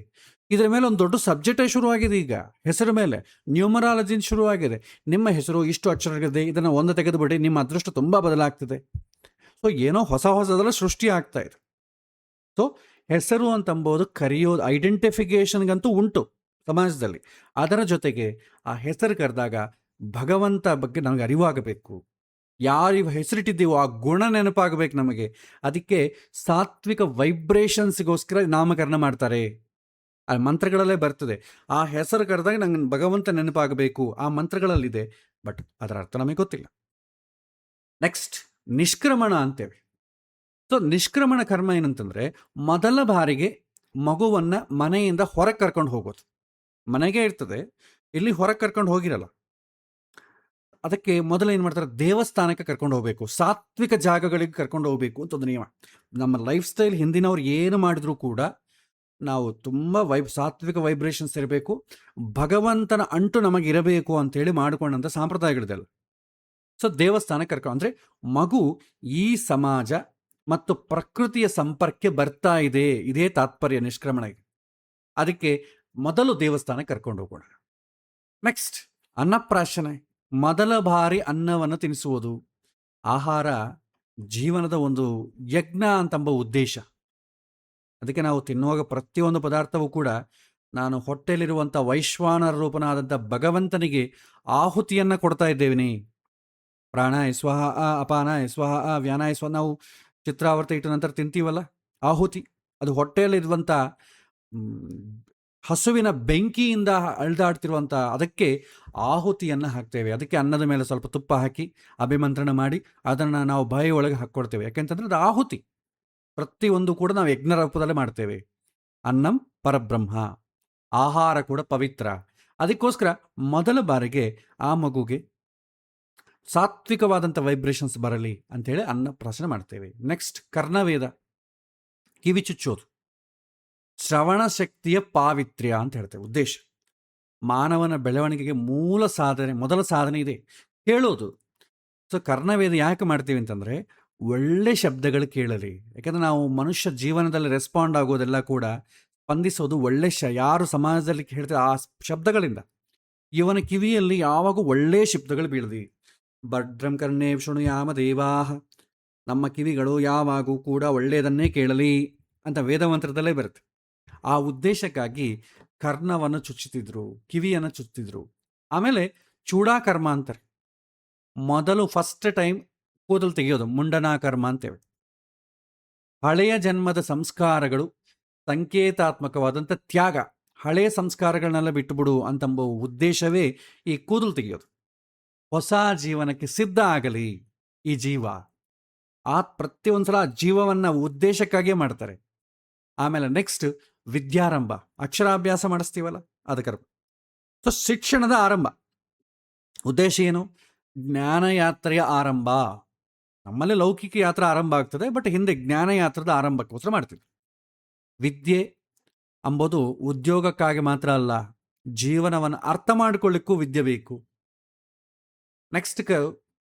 ಇದರ ಮೇಲೆ ಒಂದು ದೊಡ್ಡ ಸಬ್ಜೆಕ್ಟೇ ಶುರುವಾಗಿದೆ. ಈಗ ಹೆಸರು ಮೇಲೆ ನ್ಯೂಮರಾಲಜಿ ಶುರುವಾಗಿದೆ. ನಿಮ್ಮ ಹೆಸರು ಇಷ್ಟು ಅಕ್ಷರಗಳಿದೆ, ಇದನ್ನು ಒಂದು ತೆಗೆದುಬಿಡಿ, ನಿಮ್ಮ ಅದೃಷ್ಟ ತುಂಬ ಬದಲಾಗ್ತದೆ. ಸೊ ಏನೋ ಹೊಸದೆಲ್ಲ ಸೃಷ್ಟಿ ಆಗ್ತಾ ಇದೆ. ಸೊ ಹೆಸರು ಅಂತಂಬೋದು ಕರೆಯೋದು ಐಡೆಂಟಿಫಿಕೇಶನ್ಗಂತೂ ಉಂಟು ಸಮಾಜದಲ್ಲಿ. ಅದರ ಜೊತೆಗೆ ಆ ಹೆಸರು ಕರೆದಾಗ ಭಗವಂತ ಬಗ್ಗೆ ನಮಗೆ ಅರಿವಾಗಬೇಕು. ಯಾರಿಗೆ ಹೆಸರಿಟ್ಟಿದ್ದೀವೋ ಆ ಗುಣ ನೆನಪಾಗಬೇಕು ನಮಗೆ. ಅದಕ್ಕೆ ಸಾತ್ವಿಕ ವೈಬ್ರೇಷನ್ಸ್ಗೋಸ್ಕರ ನಾಮಕರಣ ಮಾಡ್ತಾರೆ. ಆ ಮಂತ್ರಗಳಲ್ಲೇ ಬರ್ತದೆ, ಆ ಹೆಸರು ಕರೆದಾಗ ನಂಗೆ ಭಗವಂತ ನೆನಪಾಗಬೇಕು, ಆ ಮಂತ್ರಗಳಲ್ಲಿದೆ. ಬಟ್ ಅದರ ಅರ್ಥ ನಮಗೆ ಗೊತ್ತಿಲ್ಲ. ನೆಕ್ಸ್ಟ್, ನಿಷ್ಕ್ರಮಣ ಅಂತೇವೆ. ಸೊ ನಿಷ್ಕ್ರಮಣ ಕರ್ಮ ಏನಂತಂದರೆ, ಮೊದಲ ಬಾರಿಗೆ ಮಗುವನ್ನು ಮನೆಯಿಂದ ಹೊರಗೆ ಕರ್ಕೊಂಡು ಹೋಗೋದು. ಮನೆಗೆ ಇರ್ತದೆ, ಇಲ್ಲಿ ಹೊರಗೆ ಕರ್ಕೊಂಡು ಹೋಗಿರಲ್ಲ. ಅದಕ್ಕೆ ಮೊದಲು ಏನು ಮಾಡ್ತಾರೆ, ದೇವಸ್ಥಾನಕ್ಕೆ ಕರ್ಕೊಂಡು ಹೋಗಬೇಕು, ಸಾತ್ವಿಕ ಜಾಗಗಳಿಗೆ ಕರ್ಕೊಂಡು ಹೋಗಬೇಕು ಅಂತ ಒಂದು ನಿಯಮ. ನಮ್ಮ ಲೈಫ್ ಸ್ಟೈಲ್ ಹಿಂದಿನವ್ರು ಏನು ಮಾಡಿದ್ರು ಕೂಡ ನಾವು ತುಂಬ ಸಾತ್ವಿಕ ವೈಬ್ರೇಷನ್ಸ್ ಇರಬೇಕು, ಭಗವಂತನ ಅಂಟು ನಮಗಿರಬೇಕು ಅಂತೇಳಿ ಮಾಡಿಕೊಂಡಂಥ ಸಾಂಪ್ರದಾಯಗಳಿದೆಲ್ಲ. ಸೊ ದೇವಸ್ಥಾನಕ್ಕೆ ಕರ್ಕೊಂಡು, ಅಂದರೆ ಮಗು ಈ ಸಮಾಜ ಮತ್ತು ಪ್ರಕೃತಿಯ ಸಂಪರ್ಕಕ್ಕೆ ಬರ್ತಾ ಇದೆ, ಇದೇ ತಾತ್ಪರ್ಯ ನಿಷ್ಕ್ರಮಣಕ್ಕೆ. ಅದಕ್ಕೆ ಮೊದಲು ದೇವಸ್ಥಾನಕ್ಕೆ ಕರ್ಕೊಂಡು ಹೋಗೋಣ. ನೆಕ್ಸ್ಟ್, ಅನ್ನಪ್ರಾಶನ, ಮೊದಲ ಬಾರಿ ಅನ್ನವನ್ನು ತಿನ್ನಿಸುವುದು. ಆಹಾರ ಜೀವನದ ಒಂದು ಯಜ್ಞ ಅಂತಂಬ ಉದ್ದೇಶ. ಅದಕ್ಕೆ ನಾವು ತಿನ್ನುವಾಗ ಪ್ರತಿಯೊಂದು ಪದಾರ್ಥವೂ ಕೂಡ ನಾನು ಹೊಟ್ಟೆಯಲ್ಲಿರುವಂಥ ವೈಶ್ವಾನರ ರೂಪನಾದಂಥ ಭಗವಂತನಿಗೆ ಆಹುತಿಯನ್ನು ಕೊಡ್ತಾ ಇದ್ದೇವೆ. ಪ್ರಾಣಾಯ ಸ್ವಹ, ಅಪಾನಾಯ ಸ್ವಹ, ವ್ಯಾನಾಯ ಸ್ವ. ನಾವು ಚಿತ್ರಾವರ್ತ ಇಟ್ಟ ನಂತರ ತಿಂತೀವಲ್ಲ ಆಹುತಿ, ಅದು ಹೊಟ್ಟೆಯಲ್ಲಿರುವಂಥ ಹಸುವಿನ ಬೆಂಕಿಯಿಂದ ಅಳ್ದಾಡ್ತಿರುವಂಥ ಅದಕ್ಕೆ ಆಹುತಿಯನ್ನು ಹಾಕ್ತೇವೆ. ಅದಕ್ಕೆ ಅನ್ನದ ಮೇಲೆ ಸ್ವಲ್ಪ ತುಪ್ಪ ಹಾಕಿ ಅಭಿಮಂತ್ರಣ ಮಾಡಿ ಅದನ್ನು ನಾವು ಬಾಯಿ ಒಳಗೆ ಹಾಕ್ಕೊಡ್ತೇವೆ. ಯಾಕೆಂತಂದರೆ ಅದು ಆಹುತಿ. ಪ್ರತಿಯೊಂದು ಕೂಡ ನಾವು ಯಜ್ಞ ರೂಪದಲ್ಲೇ ಮಾಡ್ತೇವೆ. ಅನ್ನಂ ಪರಬ್ರಹ್ಮ, ಆಹಾರ ಕೂಡ ಪವಿತ್ರ. ಅದಕ್ಕೋಸ್ಕರ ಮೊದಲ ಬಾರಿಗೆ ಆ ಮಗುಗೆ ಸಾತ್ವಿಕವಾದಂಥ ವೈಬ್ರೇಷನ್ಸ್ ಬರಲಿ ಅಂತೇಳಿ ಪ್ರಶ್ನೆ ಮಾಡ್ತೇವೆ. ನೆಕ್ಸ್ಟ್ ಕರ್ಣವೇದ, ಕಿವಿ ಚುಚ್ಚೋದು, ಶ್ರವಣ ಶಕ್ತಿಯ ಪಾವಿತ್ರ್ಯ ಅಂತ ಹೇಳ್ತೇವೆ. ಉದ್ದೇಶ ಮಾನವನ ಬೆಳವಣಿಗೆಗೆ ಮೊದಲ ಸಾಧನೆ ಇದೆ ಕೇಳೋದು. ಸೊ ಕರ್ಣವೇದ ಯಾಕೆ ಮಾಡ್ತೀವಿ ಅಂತಂದರೆ ಒಳ್ಳೆ ಶಬ್ದಗಳು ಕೇಳಲಿ. ಯಾಕಂದರೆ ನಾವು ಮನುಷ್ಯ ಜೀವನದಲ್ಲಿ ರೆಸ್ಪಾಂಡ್ ಆಗೋದೆಲ್ಲ ಕೂಡ ಸ್ಪಂದಿಸೋದು ಒಳ್ಳೆ ಯಾರು ಸಮಾಜದಲ್ಲಿ ಹೇಳ್ತಾರೆ ಆ ಶಬ್ದಗಳಿಂದ. ಇವನ ಕಿವಿಯಲ್ಲಿ ಯಾವಾಗ ಒಳ್ಳೆ ಶಬ್ದಗಳು ಬೀಳಲಿ. ಭದ್ರಂ ಕರ್ಣೇ ಶೃಣುಯಾಮ ದೇವಾಹ, ನಮ್ಮ ಕಿವಿಗಳು ಯಾವಾಗೂ ಕೂಡ ಒಳ್ಳೆಯದನ್ನೇ ಕೇಳಲಿ ಅಂತ ವೇದಮಂತ್ರದಲ್ಲೇ ಬರುತ್ತೆ. ಆ ಉದ್ದೇಶಕ್ಕಾಗಿ ಕರ್ಣವನ್ನು ಚುಚ್ಚುತ್ತಿದ್ರು, ಕಿವಿಯನ್ನು ಚುಚ್ಚುತ್ತಿದ್ರು. ಆಮೇಲೆ ಚೂಡಾಕರ್ಮ ಅಂತಾರೆ. ಮೊದಲು ಫಸ್ಟ್ ಟೈಮ್ ಕೂದಲು ತೆಗೆಯೋದು ಮುಂಡನಾಕರ್ಮ ಅಂತೇವೆ. ಹಳೆಯ ಜನ್ಮದ ಸಂಸ್ಕಾರಗಳು ಸಂಕೇತಾತ್ಮಕವಾದಂಥ ತ್ಯಾಗ, ಹಳೆಯ ಸಂಸ್ಕಾರಗಳನ್ನೆಲ್ಲ ಬಿಟ್ಟುಬಿಡು ಅಂತಂಬ ಉದ್ದೇಶವೇ ಈ ಕೂದಲು ತೆಗೆಯೋದು. ಹೊಸ ಜೀವನಕ್ಕೆ ಸಿದ್ಧ ಆಗಲಿ ಈ ಜೀವ. ಪ್ರತಿಯೊಂದ್ಸಲ ಜೀವವನ್ನು ಉದ್ದೇಶಕ್ಕಾಗಿಯೇ ಮಾಡ್ತಾರೆ. ಆಮೇಲೆ ನೆಕ್ಸ್ಟ್ ವಿದ್ಯಾರಂಭ, ಅಕ್ಷರಾಭ್ಯಾಸ ಮಾಡಿಸ್ತೀವಲ್ಲ ಅದಕ್ಕೆ. ಸೊ ಶಿಕ್ಷಣದ ಆರಂಭ ಉದ್ದೇಶ ಏನು? ಜ್ಞಾನಯಾತ್ರೆಯ ಆರಂಭ. ನಮ್ಮಲ್ಲಿ ಲೌಕಿಕ ಯಾತ್ರೆ ಆರಂಭ ಆಗ್ತದೆ, ಬಟ್ ಹಿಂದೆ ಜ್ಞಾನಯಾತ್ರದ ಆರಂಭಕ್ಕೋಸ್ಕರ ಮಾಡ್ತೀವಿ. ವಿದ್ಯೆ ಅಂಬೋದು ಉದ್ಯೋಗಕ್ಕಾಗಿ ಮಾತ್ರ ಅಲ್ಲ, ಜೀವನವನ್ನು ಅರ್ಥ ಮಾಡಿಕೊಳ್ಳಿಕ್ಕೂ ವಿದ್ಯೆ ಬೇಕು. ನೆಕ್ಸ್ಟ್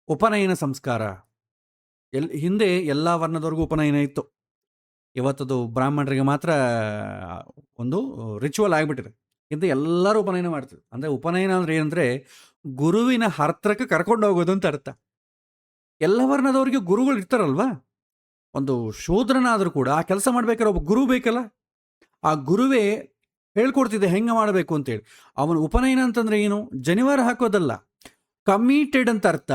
ಉಪನಯನ ಸಂಸ್ಕಾರ. ಹಿಂದೆ ಎಲ್ಲ ವರ್ಣದವರೆಗೂ ಉಪನಯನ ಇತ್ತು. ಇವತ್ತದು ಬ್ರಾಹ್ಮಣರಿಗೆ ಮಾತ್ರ ಒಂದು ರಿಚುವಲ್ ಆಗಿಬಿಟ್ಟಿದೆ. ಹಿಂದೆ ಎಲ್ಲರೂ ಉಪನಯನ ಮಾಡ್ತಿದ್ರು. ಅಂದರೆ ಉಪನಯನ ಅಂದರೆ ಏನಂದರೆ ಗುರುವಿನ ಹತ್ರಕ್ಕೆ ಕರ್ಕೊಂಡು ಹೋಗೋದು ಅಂತ ಅರ್ಥ. ಎಲ್ಲ ವರ್ಣದವರಿಗೆ ಗುರುಗಳು ಇರ್ತಾರಲ್ವಾ. ಒಂದು ಶೂದ್ರನಾದರೂ ಕೂಡ ಆ ಕೆಲಸ ಮಾಡ್ಬೇಕಾದ್ರೆ ಒಬ್ಬ ಗುರು ಬೇಕಲ್ಲ. ಆ ಗುರುವೇ ಹೇಳ್ಕೊಡ್ತಿದ್ದೆ ಹೆಂಗೆ ಮಾಡಬೇಕು ಅಂತೇಳಿ. ಅವನು ಉಪನಯನ ಅಂತಂದರೆ ಏನು? ಜನಿವಾರ ಹಾಕೋದಲ್ಲ, ಕಮಿಟೆಡ್ ಅಂತ ಅರ್ಥ.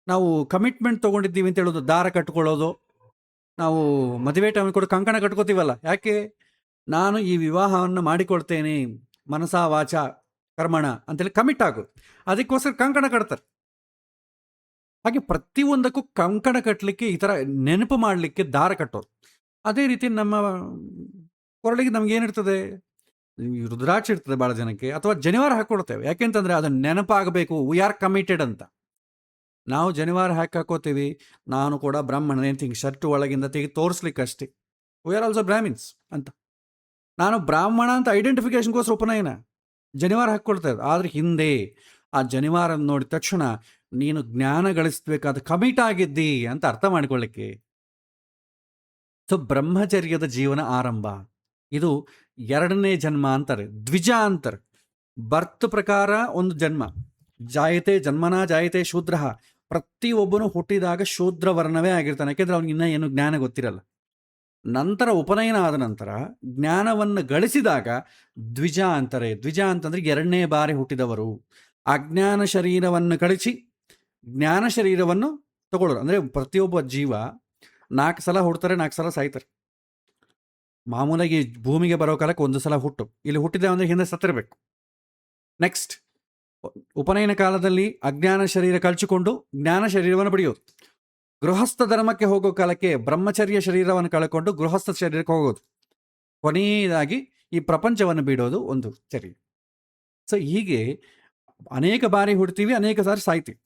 ನಾವು ಕಮಿಟ್ಮೆಂಟ್ ತೊಗೊಂಡಿದ್ದೀವಿ ಅಂತ ಹೇಳೋದು. ದಾರ ಕಟ್ಕೊಳ್ಳೋದು, ನಾವು ಮದುವೆ ಟೈಮ್ ಕೂಡ ಕಂಕಣ ಕಟ್ಕೋತೀವಲ್ಲ. ಯಾಕೆ? ನಾನು ಈ ವಿವಾಹವನ್ನು ಮಾಡಿಕೊಳ್ತೇನೆ ಮನಸ ವಾಚ ಕರ್ಮಣ ಅಂತೇಳಿ ಕಮಿಟ್ ಆಗೋದು. ಅದಕ್ಕೋಸ್ಕರ ಕಂಕಣ ಕಟ್ತಾರೆ. ಹಾಗೆ ಪ್ರತಿಯೊಂದಕ್ಕೂ ಕಂಕಣ ಕಟ್ಟಲಿಕ್ಕೆ, ಈ ಥರ ನೆನಪು ಮಾಡಲಿಕ್ಕೆ ದಾರ ಕಟ್ಟೋದು. ಅದೇ ರೀತಿ ನಮ್ಮ ಕೊರಳಿಗೆ ನಮಗೇನಿರ್ತದೆ? ರುದ್ರಾಕ್ಷಿ ಇರ್ತದೆ ಭಾಳ ಜನಕ್ಕೆ, ಅಥವಾ ಜನಿವಾರ ಹಾಕ್ಕೊಡ್ತೇವೆ. ಯಾಕೆಂತಂದರೆ ಅದನ್ನು ನೆನಪಾಗಬೇಕು, ವಿ ಆರ್ ಕಮಿಟೆಡ್ ಅಂತ. ನಾವು ಜನಿವಾರ ಹಾಕೋತೀವಿ. ನಾನು ಕೂಡ ಬ್ರಾಹ್ಮಣನೇ ಅಂತ ಹಿಂಗೆ ಶರ್ಟ್ ಒಳಗಿಂದ ತೆಗೆದು ತೋರಿಸ್ಲಿಕ್ಕೆ ಅಷ್ಟೇ. ವಿ ಆರ್ ಆಲ್ಸೋ ಬ್ರಾಹ್ಮಿನ್ಸ್ ಅಂತ. ನಾನು ಬ್ರಾಹ್ಮಣ ಅಂತ ಐಡೆಂಟಿಫಿಕೇಶನ್ಗೋಸ್ಕರ ಉಪನಯನ ಜನಿವಾರ ಹಾಕ್ಕೊಳ್ತಾ ಇದ್ದೆ. ಆದರೆ ಹಿಂದೆ ಆ ಜನಿವಾರ ನೋಡಿದ ತಕ್ಷಣ ನೀನು ಜ್ಞಾನ ಗಳಿಸಬೇಕಾದ ಕಮಿಟ್ ಆಗಿದ್ದಿ ಅಂತ ಅರ್ಥ ಮಾಡಿಕೊಳ್ಳಿಕ್ಕೆ. ಸೊ ಬ್ರಹ್ಮಚರ್ಯದ ಜೀವನ ಆರಂಭ. ಇದು ಎರಡನೇ ಜನ್ಮ ಅಂತಾರೆ, ದ್ವಿಜ ಅಂತಾರೆ. ಬರ್ತ್ ಪ್ರಕಾರ ಒಂದು ಜನ್ಮ. ಜಾಯತೆ ಜನ್ಮನಾ ಜಾಯತೆ ಶೂದ್ರ. ಪ್ರತಿಯೊಬ್ಬನು ಹುಟ್ಟಿದಾಗ ಶೂದ್ರ ವರ್ಣವೇ ಆಗಿರ್ತಾನೆ. ಯಾಕೆಂದ್ರೆ ಅವ್ನಿಗೆ ಇನ್ನೂ ಏನು ಜ್ಞಾನ ಗೊತ್ತಿರಲ್ಲ. ನಂತರ ಉಪನಯನ ಆದ ನಂತರ ಜ್ಞಾನವನ್ನು ಗಳಿಸಿದಾಗ ದ್ವಿಜ ಅಂತಾರೆ. ದ್ವಿಜ ಅಂತಂದ್ರೆ ಎರಡನೇ ಬಾರಿ ಹುಟ್ಟಿದವರು. ಅಜ್ಞಾನ ಶರೀರವನ್ನು ಕಳಿಸಿ ಜ್ಞಾನ ಶರೀರವನ್ನು ತಗೊಳ್ಳೋರು. ಅಂದರೆ ಪ್ರತಿಯೊಬ್ಬ ಜೀವ 4 ಸಲ ಹುಡ್ತಾರೆ, 4 ಸಲ ಸಾಯ್ತಾರೆ. ಮಾಮೂಲಾಗಿ ಭೂಮಿಗೆ ಬರೋ ಕಾಲಕ್ಕೆ 1 ಸಲ ಹುಟ್ಟು. ಇಲ್ಲಿ ಹುಟ್ಟಿದೆ ಅಂದರೆ ಹಿಂದೆ ಸತ್ತಿರಬೇಕು. ನೆಕ್ಸ್ಟ್ ಉಪನಯನ ಕಾಲದಲ್ಲಿ ಅಜ್ಞಾನ ಶರೀರ ಕಳ್ಚಿಕೊಂಡು ಜ್ಞಾನ ಶರೀರವನ್ನು ಪಡೆಯೋದು. ಗೃಹಸ್ಥ ಧರ್ಮಕ್ಕೆ ಹೋಗೋ ಕಾಲಕ್ಕೆ ಬ್ರಹ್ಮಚರ್ಯ ಶರೀರವನ್ನು ಕಳ್ಕೊಂಡು ಗೃಹಸ್ಥ ಶರೀರಕ್ಕೆ ಹೋಗೋದು. ಕೊನೆಯದಾಗಿ ಈ ಪ್ರಪಂಚವನ್ನು ಬಿಡೋದು ಒಂದು ಚರ್ಯ. ಸೊ ಹೀಗೆ ಅನೇಕ ಬಾರಿ ಹುಡ್ತೀವಿ, ಅನೇಕ ಸಾರಿ ಸಾಯ್ತೀವಿ.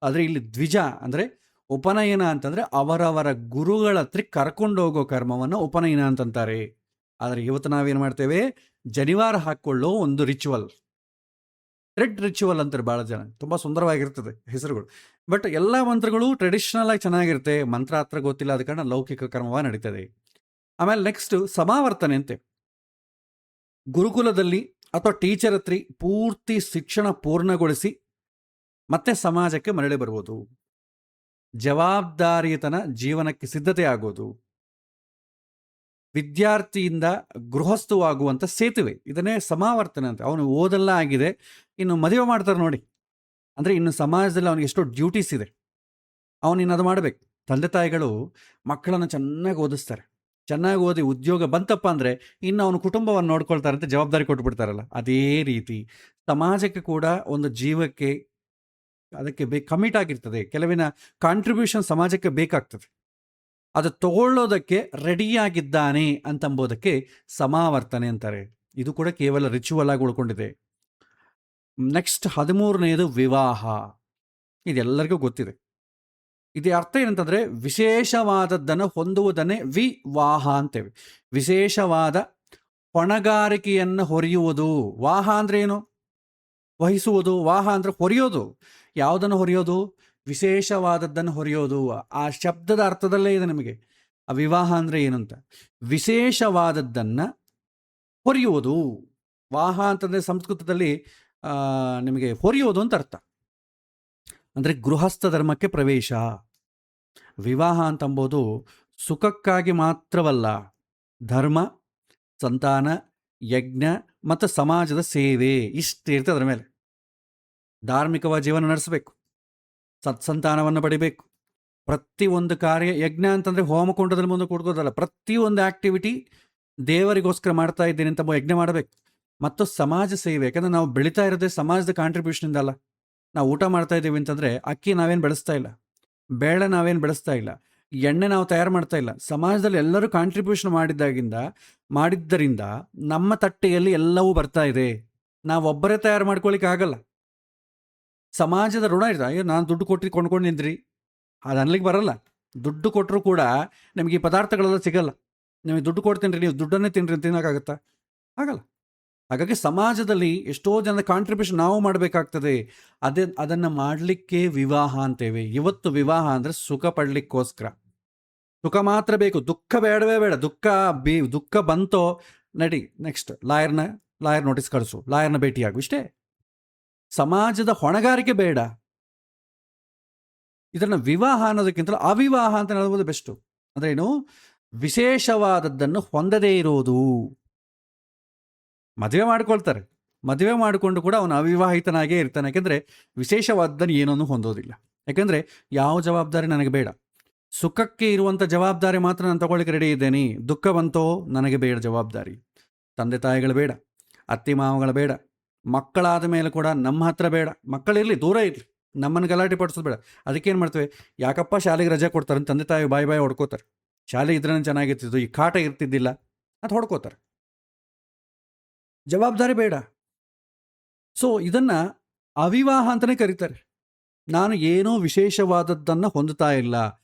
ಆದರೆ ಇಲ್ಲಿ ದ್ವಿಜ ಅಂದರೆ ಉಪನಯನ ಅಂತಂದರೆ ಅವರವರ ಗುರುಗಳ ಹತ್ರ ಕರ್ಕೊಂಡು ಹೋಗೋ ಕರ್ಮವನ್ನು ಉಪನಯನ ಅಂತಂತಾರೆ. ಆದರೆ ಇವತ್ತು ನಾವೇನು ಮಾಡ್ತೇವೆ? ಜನಿವಾರ ಹಾಕ್ಕೊಳ್ಳೋ ಒಂದು ರಿಚುವಲ್, ರೆಡ್ ರಿಚುವಲ್ ಅಂತಾರೆ ಭಾಳ ಜನ. ತುಂಬ ಸುಂದರವಾಗಿರ್ತದೆ ಹೆಸರುಗಳು. ಬಟ್ ಎಲ್ಲ ಮಂತ್ರಗಳು ಟ್ರೆಡಿಷ್ನಲ್ ಆಗಿ ಚೆನ್ನಾಗಿರುತ್ತೆ. ಮಂತ್ರ ಹತ್ರ ಗೊತ್ತಿಲ್ಲ, ಆದ ಕಾರಣ ಲೌಕಿಕ ಕರ್ಮವ ನಡೀತದೆ. ಆಮೇಲೆ ನೆಕ್ಸ್ಟ್ ಸಮಾವರ್ತನೆ ಅಂತೆ. ಗುರುಕುಲದಲ್ಲಿ ಅಥವಾ ಟೀಚರ್ ಹತ್ರ ಪೂರ್ತಿ ಶಿಕ್ಷಣ ಪೂರ್ಣಗೊಳಿಸಿ ಮತ್ತೆ ಸಮಾಜಕ್ಕೆ ಮರಳಿ ಬರ್ಬೋದು. ಜವಾಬ್ದಾರಿಯತನ ಜೀವನಕ್ಕೆ ಸಿದ್ಧತೆ ಆಗೋದು. ವಿದ್ಯಾರ್ಥಿಯಿಂದ ಗೃಹಸ್ಥವಾಗುವಂಥ ಸೇತುವೆ, ಇದನ್ನೇ ಸಮಾವರ್ತನೆ ಅಂತ. ಅವನು ಓದೆಲ್ಲ ಆಗಿದೆ, ಇನ್ನು ಮದುವೆ ಮಾಡ್ತಾರೆ ನೋಡಿ. ಅಂದರೆ ಇನ್ನು ಸಮಾಜದಲ್ಲಿ ಅವನಿಗೆ ಎಷ್ಟೋ ಡ್ಯೂಟೀಸ್ ಇದೆ, ಅವನಿನ್ನು ಅದು ಮಾಡಬೇಕು. ತಂದೆ ತಾಯಿಗಳು ಮಕ್ಕಳನ್ನು ಚೆನ್ನಾಗಿ ಓದಿಸ್ತಾರೆ. ಚೆನ್ನಾಗಿ ಓದಿ ಉದ್ಯೋಗ ಬಂತಪ್ಪ ಅಂದರೆ ಇನ್ನು ಅವನ ಕುಟುಂಬವನ್ನು ನೋಡ್ಕೊಳ್ತಾರಂತೆ, ಜವಾಬ್ದಾರಿ ಕೊಟ್ಟುಬಿಡ್ತಾರಲ್ಲ. ಅದೇ ರೀತಿ ಸಮಾಜಕ್ಕೆ ಕೂಡ ಒಂದು ಜೀವಕ್ಕೆ ಅದಕ್ಕೆ ಕಮಿಟ್ ಆಗಿರ್ತದೆ. ಕೆಲವಿನ ಕಾಂಟ್ರಿಬ್ಯೂಷನ್ ಸಮಾಜಕ್ಕೆ ಬೇಕಾಗ್ತದೆ. ಅದು ತಗೊಳ್ಳೋದಕ್ಕೆ ರೆಡಿಯಾಗಿದ್ದಾನೆ ಅಂತಂಬೋದಕ್ಕೆ ಸಮಾವರ್ತನೆ ಅಂತಾರೆ. ಇದು ಕೂಡ ಕೇವಲ ರಿಚುವಲ್ ಆಗಿ ಉಳ್ಕೊಂಡಿದೆ. ನೆಕ್ಸ್ಟ್ 13ನೇದು ವಿವಾಹ. ಇದೆಲ್ಲರಿಗೂ ಗೊತ್ತಿದೆ. ಇದು ಅರ್ಥ ಏನಂತಂದರೆ ವಿಶೇಷವಾದದ್ದನ್ನು ಹೊಂದುವುದನ್ನೇ ವಿವಾಹ ಅಂತೇವೆ. ವಿಶೇಷವಾದ ಹೊಣೆಗಾರಿಕೆಯನ್ನು ಹೊರೆಯುವುದು. ವಾಹ ಅಂದರೆ ಏನು? ವಹಿಸುವುದು. ವಾಹ ಅಂದರೆ ಹೊರೆಯೋದು. ಯಾವುದನ್ನು ಹೊರೆಯೋದು? ವಿಶೇಷವಾದದ್ದನ್ನು ಹೊರೆಯೋದು. ಆ ಶಬ್ದದ ಅರ್ಥದಲ್ಲೇ ಇದೆ ನಮಗೆ ಆ ವಿವಾಹ ಅಂದರೆ ಏನು ಅಂತ. ವಿಶೇಷವಾದದ್ದನ್ನು ಹೊರೆಯುವುದು. ವಾಹ ಅಂತಂದರೆ ಸಂಸ್ಕೃತದಲ್ಲಿ ನಿಮಗೆ ಹೊರೆಯೋದು ಅಂತ ಅರ್ಥ. ಅಂದರೆ ಗೃಹಸ್ಥ ಧರ್ಮಕ್ಕೆ ಪ್ರವೇಶ. ವಿವಾಹ ಅಂತಂಬೋದು ಸುಖಕ್ಕಾಗಿ ಮಾತ್ರವಲ್ಲ, ಧರ್ಮ, ಸಂತಾನ, ಯಜ್ಞ ಮತ್ತು ಸಮಾಜದ ಸೇವೆ ಇಷ್ಟು ಇರ್ತದೆ ಅದರ ಮೇಲೆ. ಧಾರ್ಮಿಕವಾದ ಜೀವನ ನಡೆಸಬೇಕು, ಸತ್ಸಂತಾನವನ್ನು ಪಡಿಬೇಕು. ಪ್ರತಿಯೊಂದು ಕಾರ್ಯ, ಯಜ್ಞ ಅಂತಂದರೆ ಹೋಮಕುಂಡದಲ್ಲಿ ಮುಂದೆ ಕೊಡ್ಕೋದಲ್ಲ, ಪ್ರತಿಯೊಂದು ಆ್ಯಕ್ಟಿವಿಟಿ ದೇವರಿಗೋಸ್ಕರ ಮಾಡ್ತಾ ಇದ್ದೀನಿ ಅಂತ ಯಜ್ಞ ಮಾಡಬೇಕು. ಮತ್ತು ಸಮಾಜ ಸೇವೆ, ಯಾಕಂದರೆ ನಾವು ಬೆಳೀತಾ ಇರೋದೇ ಸಮಾಜದ ಕಾಂಟ್ರಿಬ್ಯೂಷನಿಂದ ಅಲ್ಲ. ನಾವು ಊಟ ಮಾಡ್ತಾ ಇದ್ದೀವಿ ಅಂತಂದರೆ ಅಕ್ಕಿ ನಾವೇನು ಬೆಳೆಸ್ತಾ ಇಲ್ಲ, ಬೇಳೆ ನಾವೇನು ಬೆಳೆಸ್ತಾ ಇಲ್ಲ, ಎಣ್ಣೆ ನಾವು ತಯಾರು ಮಾಡ್ತಾ ಇಲ್ಲ. ಸಮಾಜದಲ್ಲಿ ಎಲ್ಲರೂ ಕಾಂಟ್ರಿಬ್ಯೂಷನ್ ಮಾಡಿದ್ದರಿಂದ ನಮ್ಮ ತಟ್ಟೆಯಲ್ಲಿ ಎಲ್ಲವೂ ಬರ್ತಾ ಇದೆ. ನಾವು ಒಬ್ಬರೇ ತಯಾರು ಮಾಡ್ಕೊಳ್ಳಿಕ್ಕೆ ಆಗಲ್ಲ. ಸಮಾಜದ ಋಣ ಇರ್ತದೆ. ಅಯ್ಯೋ ನಾನು ದುಡ್ಡು ಕೊಟ್ಟು ಕೊಂಡ್ಕೊಂಡು ನಿಂದ್ರಿ, ಅದು ಅನ್ಲಿಕ್ಕೆ ಬರಲ್ಲ. ದುಡ್ಡು ಕೊಟ್ಟರು ಕೂಡ ನಿಮಗೆ ಈ ಪದಾರ್ಥಗಳೆಲ್ಲ ಸಿಗಲ್ಲ. ನಿಮಗೆ ದುಡ್ಡು ಕೊಡ್ತೀನಿ ರೀ, ನೀವು ದುಡ್ಡನ್ನೇ ತಿನ್ನಿರಿ ಅಂತ ತಿನ್ನೋಕ್ಕಾಗತ್ತಾ? ಆಗಲ್ಲ. ಹಾಗಾಗಿ ಸಮಾಜದಲ್ಲಿ ಎಷ್ಟೋ ಜನ ಕಾಂಟ್ರಿಬ್ಯೂಷನ್ ನಾವು ಮಾಡಬೇಕಾಗ್ತದೆ. ಅದನ್ನು ಮಾಡಲಿಕ್ಕೆ ವಿವಾಹ ಅಂತೇವೆ. ಇವತ್ತು ವಿವಾಹ ಅಂದರೆ ಸುಖ ಪಡಲಿಕ್ಕೋಸ್ಕರ. ಸುಖ ಮಾತ್ರ ಬೇಕು, ದುಃಖ ಬೇಡವೇ ಬೇಡ. ದುಃಖ ಬಂತೋ ನಡಿ, ನೆಕ್ಸ್ಟ್ ಲಾಯರ್ ನೋಟಿಸ್ ಕಳಿಸು, ಲಾಯರ್ನ ಭೇಟಿಯಾಗು, ಇಷ್ಟೇ. ಸಮಾಜದ ಹೊಣೆಗಾರಿಕೆ ಬೇಡ. ಇದನ್ನು ವಿವಾಹ ಅನ್ನೋದಕ್ಕಿಂತಲೂ ಅವಿವಾಹ ಅಂತ ಹೇಳಬಹುದು ಬೆಸ್ಟು. ಅಂದರೆ ಏನು? ವಿಶೇಷವಾದದ್ದನ್ನು ಹೊಂದದೇ ಇರೋದು. ಮದುವೆ ಮಾಡ್ಕೊಳ್ತಾರೆ, ಮದುವೆ ಮಾಡಿಕೊಂಡು ಕೂಡ ಅವನು ಅವಿವಾಹಿತನಾಗೇ ಇರ್ತಾನೆ. ಯಾಕೆಂದರೆ ವಿಶೇಷವಾದದ್ದನ್ನು ಏನನ್ನೂ ಹೊಂದೋದಿಲ್ಲ. ಯಾಕೆಂದರೆ ಯಾವ ಜವಾಬ್ದಾರಿ ನನಗೆ ಬೇಡ. ಸುಖಕ್ಕೆ ಇರುವಂಥ ಜವಾಬ್ದಾರಿ ಮಾತ್ರ ನಾನು ತಗೊಳ್ಳಿಕ್ಕೆ ರೆಡಿ ಇದ್ದೇನೆ. ದುಃಖ ಬಂತೋ ನನಗೆ ಬೇಡ ಜವಾಬ್ದಾರಿ. ತಂದೆ ತಾಯಿಗಳು ಬೇಡ, ಅತ್ತಿ ಮಾವಗಳು ಬೇಡ, ಮಕ್ಕಳಾದ ಮೇಲೆ ಕೂಡ ನಮ್ಮ ಹತ್ರ ಬೇಡ. ಮಕ್ಕಳಿರಲಿ, ದೂರ ಇರಲಿ, ನಮ್ಮನ್ನು ಗಲಾಟೆ ಪಡಿಸೋದು ಬೇಡ. ಅದಕ್ಕೇನು ಮಾಡ್ತೇವೆ? ಯಾಕಪ್ಪ ಶಾಲೆಗೆ ರಜೆ ಕೊಡ್ತಾರೆ? ತಂದೆ ತಾಯಿ ಬಾಯಿ ಹೊಡ್ಕೋತಾರೆ. ಶಾಲೆ ಇದ್ರೇ ಚೆನ್ನಾಗಿರ್ತಿದ್ದು, ಈ ಕಾಟ ಇರ್ತಿದ್ದಿಲ್ಲ ಅಂತ ಹೊಡ್ಕೋತಾರೆ. ಜವಾಬ್ದಾರಿ ಬೇಡ. ಸೊ ಇದನ್ನು ಅವಿವಾಹ ಅಂತಲೇ ಕರೀತಾರೆ. ನಾನು ಏನೋ ವಿಶೇಷವಾದದ್ದನ್ನು ಹೊಂದುತ್ತಾ ಇಲ್ಲ,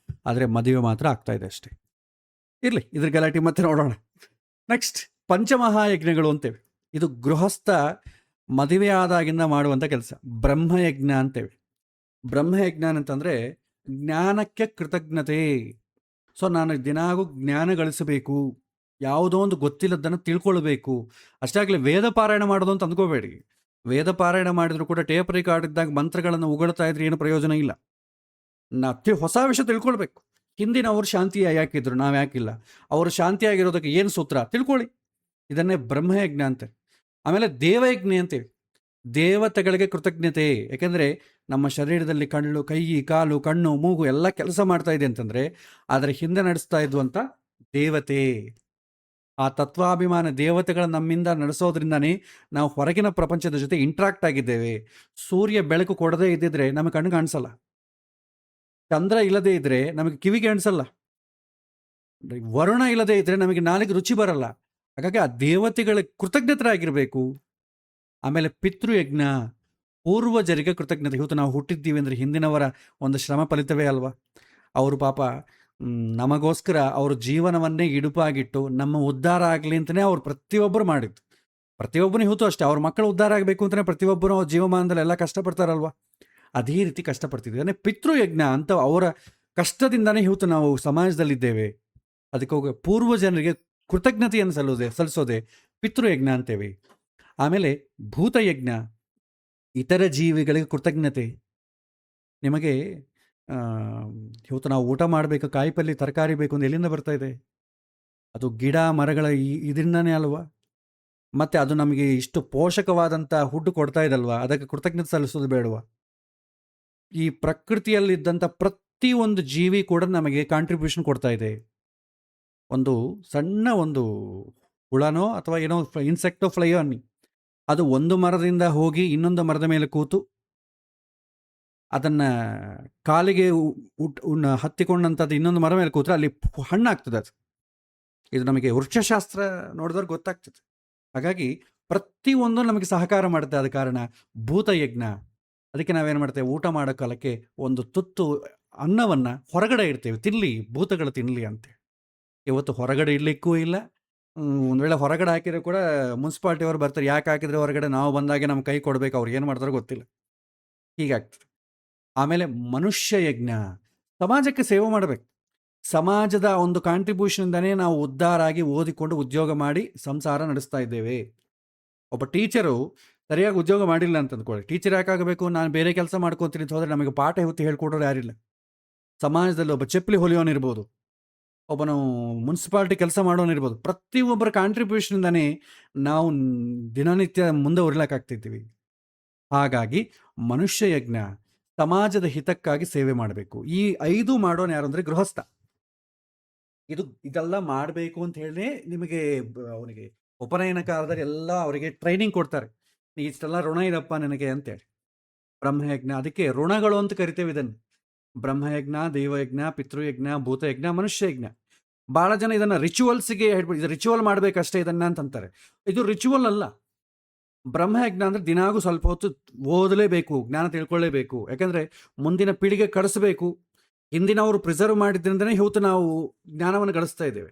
ಆದರೆ ಮದುವೆ ಮಾತ್ರ ಆಗ್ತಾ ಇದೆ ಅಷ್ಟೇ. ಇರಲಿ, ಇದ್ರ ಗಲಾಟೆ ಮತ್ತೆ ನೋಡೋಣ. ನೆಕ್ಸ್ಟ್, ಪಂಚಮಹಾಯಜ್ಞಗಳು ಅಂತೇವೆ. ಇದು ಗೃಹಸ್ಥ ಮದುವೆ ಆದಾಗಿಂದ ಮಾಡುವಂಥ ಕೆಲಸ. ಬ್ರಹ್ಮಯಜ್ಞ ಅಂತೇವೆ. ಬ್ರಹ್ಮಯಜ್ಞ ಅಂತಂದರೆ ಜ್ಞಾನಕ್ಕೆ ಕೃತಜ್ಞತೆ. ಸೊ ನಾನು ದಿನಾಗೂ ಜ್ಞಾನ ಗಳಿಸಬೇಕು, ಯಾವುದೋ ಒಂದು ಗೊತ್ತಿಲ್ಲದನ್ನು ತಿಳ್ಕೊಳ್ಬೇಕು. ಅಷ್ಟಾಗಲಿ ವೇದ ಪಾರಾಯಣ ಮಾಡೋದು ಅಂತ ಅಂದ್ಕೋಬೇಡಿ. ವೇದ ಪಾರಾಯಣ ಮಾಡಿದ್ರು ಕೂಡ ಟೇಪ್ ರೆಕಾರ್ಡ್ ಇದ್ದಾಗ ಮಂತ್ರಗಳನ್ನು ಉಗುಳ್ತಾ ಇದ್ರೆ ಏನು ಪ್ರಯೋಜನ ಇಲ್ಲ. ಹೊಸ ವಿಷಯ ತಿಳ್ಕೊಳ್ಬೇಕು. ಹಿಂದಿನ ಅವರು ಶಾಂತಿ ಯಾಕಿದ್ರು, ನಾವು ಯಾಕಿಲ್ಲ? ಅವರು ಶಾಂತಿಯಾಗಿರೋದಕ್ಕೆ ಏನು ಸೂತ್ರ ತಿಳ್ಕೊಳ್ಳಿ. ಇದನ್ನೇ ಬ್ರಹ್ಮಯಜ್ಞ ಅಂತೆ. ಆಮೇಲೆ ದೇವಯಜ್ಞ ಅಂತೇವೆ. ದೇವತೆಗಳಿಗೆ ಕೃತಜ್ಞತೆ. ಯಾಕೆಂದರೆ ನಮ್ಮ ಶರೀರದಲ್ಲಿ ಕೈ, ಕಾಲು, ಕಣ್ಣು, ಮೂಗು ಎಲ್ಲ ಕೆಲಸ ಮಾಡ್ತಾ ಇದೆ ಅಂತಂದರೆ ಅದರ ಹಿಂದೆ ನಡೆಸ್ತಾ ಇದ್ವಂಥ ದೇವತೆ. ಆ ತತ್ವಾಭಿಮಾನ ದೇವತೆಗಳ ನಮ್ಮಿಂದ ನಡೆಸೋದ್ರಿಂದನೇ ನಾವು ಹೊರಗಿನ ಪ್ರಪಂಚದ ಜೊತೆ ಇಂಟ್ರಾಕ್ಟ್ ಆಗಿದ್ದೇವೆ. ಸೂರ್ಯ ಬೆಳಕು ಕೊಡದೇ ಇದ್ದಿದ್ರೆ ನಮಗೆ ಕಣ್ಣು ಕಾಣಿಸಲ್ಲ. ಚಂದ್ರ ಇಲ್ಲದೇ ಇದ್ದರೆ ನಮಗೆ ಕಿವಿಗೆ ಅನಿಸಲ್ಲ. ವರುಣ ಇಲ್ಲದೇ ಇದ್ದರೆ ನಮಗೆ ನಾಲಿಗೆ ರುಚಿ ಬರಲ್ಲ. ಹಾಗಾಗಿ ಆ ದೇವತೆಗಳ ಕೃತಜ್ಞತರಾಗಿರಬೇಕು. ಆಮೇಲೆ ಪಿತೃಯಜ್ಞ, ಪೂರ್ವಜರಿಗೆ ಕೃತಜ್ಞತೆ. ಇವತ್ತು ನಾವು ಹುಟ್ಟಿದ್ದೀವಿ ಅಂದರೆ ಹಿಂದಿನವರ ಒಂದು ಶ್ರಮ ಫಲಿತವೇ ಅಲ್ವಾ? ಅವರು ಪಾಪ ನಮಗೋಸ್ಕರ ಅವ್ರ ಜೀವನವನ್ನೇ ಇಡುಪಾಗಿಟ್ಟು ನಮ್ಮ ಉದ್ಧಾರ ಆಗಲಿ ಅಂತಲೇ ಅವ್ರು ಪ್ರತಿಯೊಬ್ಬರು ಮಾಡಿದ್ದು. ಪ್ರತಿಯೊಬ್ಬನೇ ಇವತ್ತು ಅಷ್ಟೇ, ಅವ್ರ ಮಕ್ಕಳು ಉದ್ಧಾರ ಆಗಬೇಕು ಅಂತಲೇ ಪ್ರತಿಯೊಬ್ಬರು ಅವ್ರ ಜೀವಮಾನದಲ್ಲಿ ಎಲ್ಲ ಕಷ್ಟಪಡ್ತಾರಲ್ವ? ಅದೇ ರೀತಿ ಕಷ್ಟಪಡ್ತಿದ್ವಿ. ಅಂದರೆ ಪಿತೃಯಜ್ಞ ಅಂತ ಅವರ ಕಷ್ಟದಿಂದನೇ ಇವತ್ತು ನಾವು ಸಮಾಜದಲ್ಲಿದ್ದೇವೆ. ಅದಕ್ಕೆ ಹೋಗಿ ಪೂರ್ವಜನರಿಗೆ ಕೃತಜ್ಞತೆಯನ್ನು ಸಲ್ಲಿಸೋದೆ ಪಿತೃಯಜ್ಞ ಅಂತೇವೆ. ಆಮೇಲೆ ಭೂತಯಜ್ಞ, ಇತರ ಜೀವಿಗಳಿಗೆ ಕೃತಜ್ಞತೆ. ನಿಮಗೆ ಇವತ್ತು ನಾವು ಊಟ ಮಾಡಬೇಕು, ಕಾಯಿ ಪಲ್ಯ ತರಕಾರಿ ಬೇಕು ಅಂತ ಎಲ್ಲಿಂದ ಬರ್ತಾ ಇದೆ? ಅದು ಗಿಡ ಮರಗಳ ಇದರಿಂದನೇ ಅಲ್ವಾ? ಮತ್ತು ಅದು ನಮಗೆ ಇಷ್ಟು ಪೋಷಕವಾದಂಥ ಹುಡ್ಡು ಕೊಡ್ತಾ ಇದಲ್ವಾ? ಅದಕ್ಕೆ ಕೃತಜ್ಞತೆ ಸಲ್ಲಿಸೋದು ಬೇಡವಾ? ಈ ಪ್ರಕೃತಿಯಲ್ಲಿದ್ದಂಥ ಪ್ರತಿಯೊಂದು ಜೀವಿ ಕೂಡ ನಮಗೆ ಕಾಂಟ್ರಿಬ್ಯೂಷನ್ ಕೊಡ್ತಾ ಇದೆ. ಒಂದು ಸಣ್ಣ ಒಂದು ಹುಳನೋ ಅಥವಾ ಏನೋ ಇನ್ಸೆಕ್ಟೋ ಫ್ಲೈಯೋ ಅನ್ನಿ, ಅದು ಒಂದು ಮರದಿಂದ ಹೋಗಿ ಇನ್ನೊಂದು ಮರದ ಮೇಲೆ ಕೂತು ಅದನ್ನು ಕಾಲಿಗೆ ಹತ್ತಿಕೊಂಡಂಥದ್ದು ಇನ್ನೊಂದು ಮರ ಮೇಲೆ ಕೂತ್ರೆ ಅಲ್ಲಿ ಹಣ್ಣಾಗ್ತದೆ. ಅದು ಇದು ನಮಗೆ ವೃಕ್ಷಶಾಸ್ತ್ರ ನೋಡಿದವ್ರಿಗೆ ಗೊತ್ತಾಗ್ತದೆ. ಹಾಗಾಗಿ ಪ್ರತಿಯೊಂದು ನಮಗೆ ಸಹಕಾರ ಮಾಡುತ್ತೆ. ಆದ ಕಾರಣ ಭೂತಯಜ್ಞ ಅದಕ್ಕೆ ನಾವೇನು ಮಾಡ್ತೇವೆ, ಊಟ ಮಾಡೋ ಕಾಲಕ್ಕೆ ಒಂದು ತುತ್ತು ಅನ್ನವನ್ನು ಹೊರಗಡೆ ಇಡ್ತೇವೆ, ತಿನ್ನಲಿ ಭೂತಗಳು ತಿನ್ನಲಿ ಅಂತ. ಇವತ್ತು ಹೊರಗಡೆ ಇಡ್ಲಿಕ್ಕೂ ಇಲ್ಲ. ಒಂದು ವೇಳೆ ಹೊರಗಡೆ ಹಾಕಿದ್ರೆ ಕೂಡ ಮುನ್ಸಿಪಾಲ್ಟಿಯವರು ಬರ್ತಾರೆ, ಯಾಕೆ ಹಾಕಿದ್ರೆ ಹೊರಗಡೆ, ನಾವು ಬಂದಾಗೆ ನಮ್ಮ ಕೈ ಕೊಡಬೇಕು, ಅವ್ರು ಏನು ಮಾಡ್ತಾರೋ ಗೊತ್ತಿಲ್ಲ, ಹೀಗಾಗ್ತದೆ. ಆಮೇಲೆ ಮನುಷ್ಯ ಯಜ್ಞ, ಸಮಾಜಕ್ಕೆ ಸೇವೆ ಮಾಡಬೇಕು. ಸಮಾಜದ ಒಂದು ಕಾಂಟ್ರಿಬ್ಯೂಷನ್ದಾನೇ ನಾವು ಉದ್ಧಾರ ಆಗಿ ಓದಿಕೊಂಡು ಉದ್ಯೋಗ ಮಾಡಿ ಸಂಸಾರ ನಡೆಸ್ತಾ ಇದ್ದೇವೆ. ಒಬ್ಬ ಟೀಚರು ಸರಿಯಾಗಿ ಉದ್ಯೋಗ ಮಾಡಿಲ್ಲ ಅಂತ ಅಂದ್ಕೊಳ್ಳಿ, ಟೀಚರ್ ಯಾಕಾಗಬೇಕು, ನಾನು ಬೇರೆ ಕೆಲಸ ಮಾಡ್ಕೊತೀನಿ ಅಂತ ಹೋದರೆ ನಮಗೆ ಪಾಠ ಹೊತ್ತಿ ಹೇಳ್ಕೊಡೋರು ಯಾರಿಲ್ಲ. ಸಮಾಜದಲ್ಲಿ ಒಬ್ಬ ಚಪ್ಪಲಿ ಹೊಲಿಯೋನಿರ್ಬೋದು, ಒಬ್ಬನು ಮುನ್ಸಿಪಾಲ್ಟಿ ಕೆಲಸ ಮಾಡೋನಿರ್ಬೋದು, ಪ್ರತಿಯೊಬ್ಬರ ಕಾಂಟ್ರಿಬ್ಯೂಷನ್ದಾನೇ ನಾವು ದಿನನಿತ್ಯ ಮುಂದೆ ಉರ್ಲಕ್ಕಾಗ್ತಿದ್ದೀವಿ. ಹಾಗಾಗಿ ಮನುಷ್ಯ ಯಜ್ಞ, ಸಮಾಜದ ಹಿತಕ್ಕಾಗಿ ಸೇವೆ ಮಾಡಬೇಕು. ಈ 5 ಮಾಡೋನು ಯಾರು ಅಂದರೆ ಗೃಹಸ್ಥ. ಇದೆಲ್ಲ ಮಾಡಬೇಕು ಅಂತ ಹೇಳಿ ನಿಮಗೆ ಅವನಿಗೆ ಉಪನಯನ ಕಾಲದಲ್ಲಿ ಎಲ್ಲ ಅವರಿಗೆ ಟ್ರೈನಿಂಗ್ ಕೊಡ್ತಾರೆ, ನೀ ಇಷ್ಟೆಲ್ಲ ಋಣ ಇದಪ್ಪ ನನಗೆ ಅಂತೇಳಿ. ಬ್ರಹ್ಮಯಜ್ಞ, ಅದಕ್ಕೆ ಋಣಗಳು ಅಂತ ಕರಿತೇವೆ ಇದನ್ನು. ಬ್ರಹ್ಮಯಜ್ಞ, ದೇವಯಜ್ಞ, ಪಿತೃಯಜ್ಞ, ಭೂತಯಜ್ಞ, ಮನುಷ್ಯಯಜ್ಞ. ಭಾಳ ಜನ ಇದನ್ನು ರಿಚುವಲ್ಸ್ಗೆ ಹೇಳ್ಬಿಟ್ಟು, ಇದು ರಿಚುವಲ್ ಮಾಡಬೇಕಷ್ಟೇ ಇದನ್ನ ಅಂತಂತಾರೆ. ಇದು ರಿಚುವಲ್ ಅಲ್ಲ. ಬ್ರಹ್ಮಯಜ್ಞ ಅಂದರೆ ದಿನಾಗೂ ಸ್ವಲ್ಪ ಹೊತ್ತು ಓದಲೇಬೇಕು, ಜ್ಞಾನ ತಿಳ್ಕೊಳ್ಳೇಬೇಕು. ಯಾಕಂದರೆ ಮುಂದಿನ ಪೀಳಿಗೆ ಕಳಿಸ್ಬೇಕು. ಹಿಂದಿನವರು ಪ್ರಿಸರ್ವ್ ಮಾಡಿದ್ರಿಂದನೇ ಇವತ್ತು ನಾವು ಜ್ಞಾನವನ್ನು ಗಳಿಸ್ತಾ ಇದ್ದೇವೆ.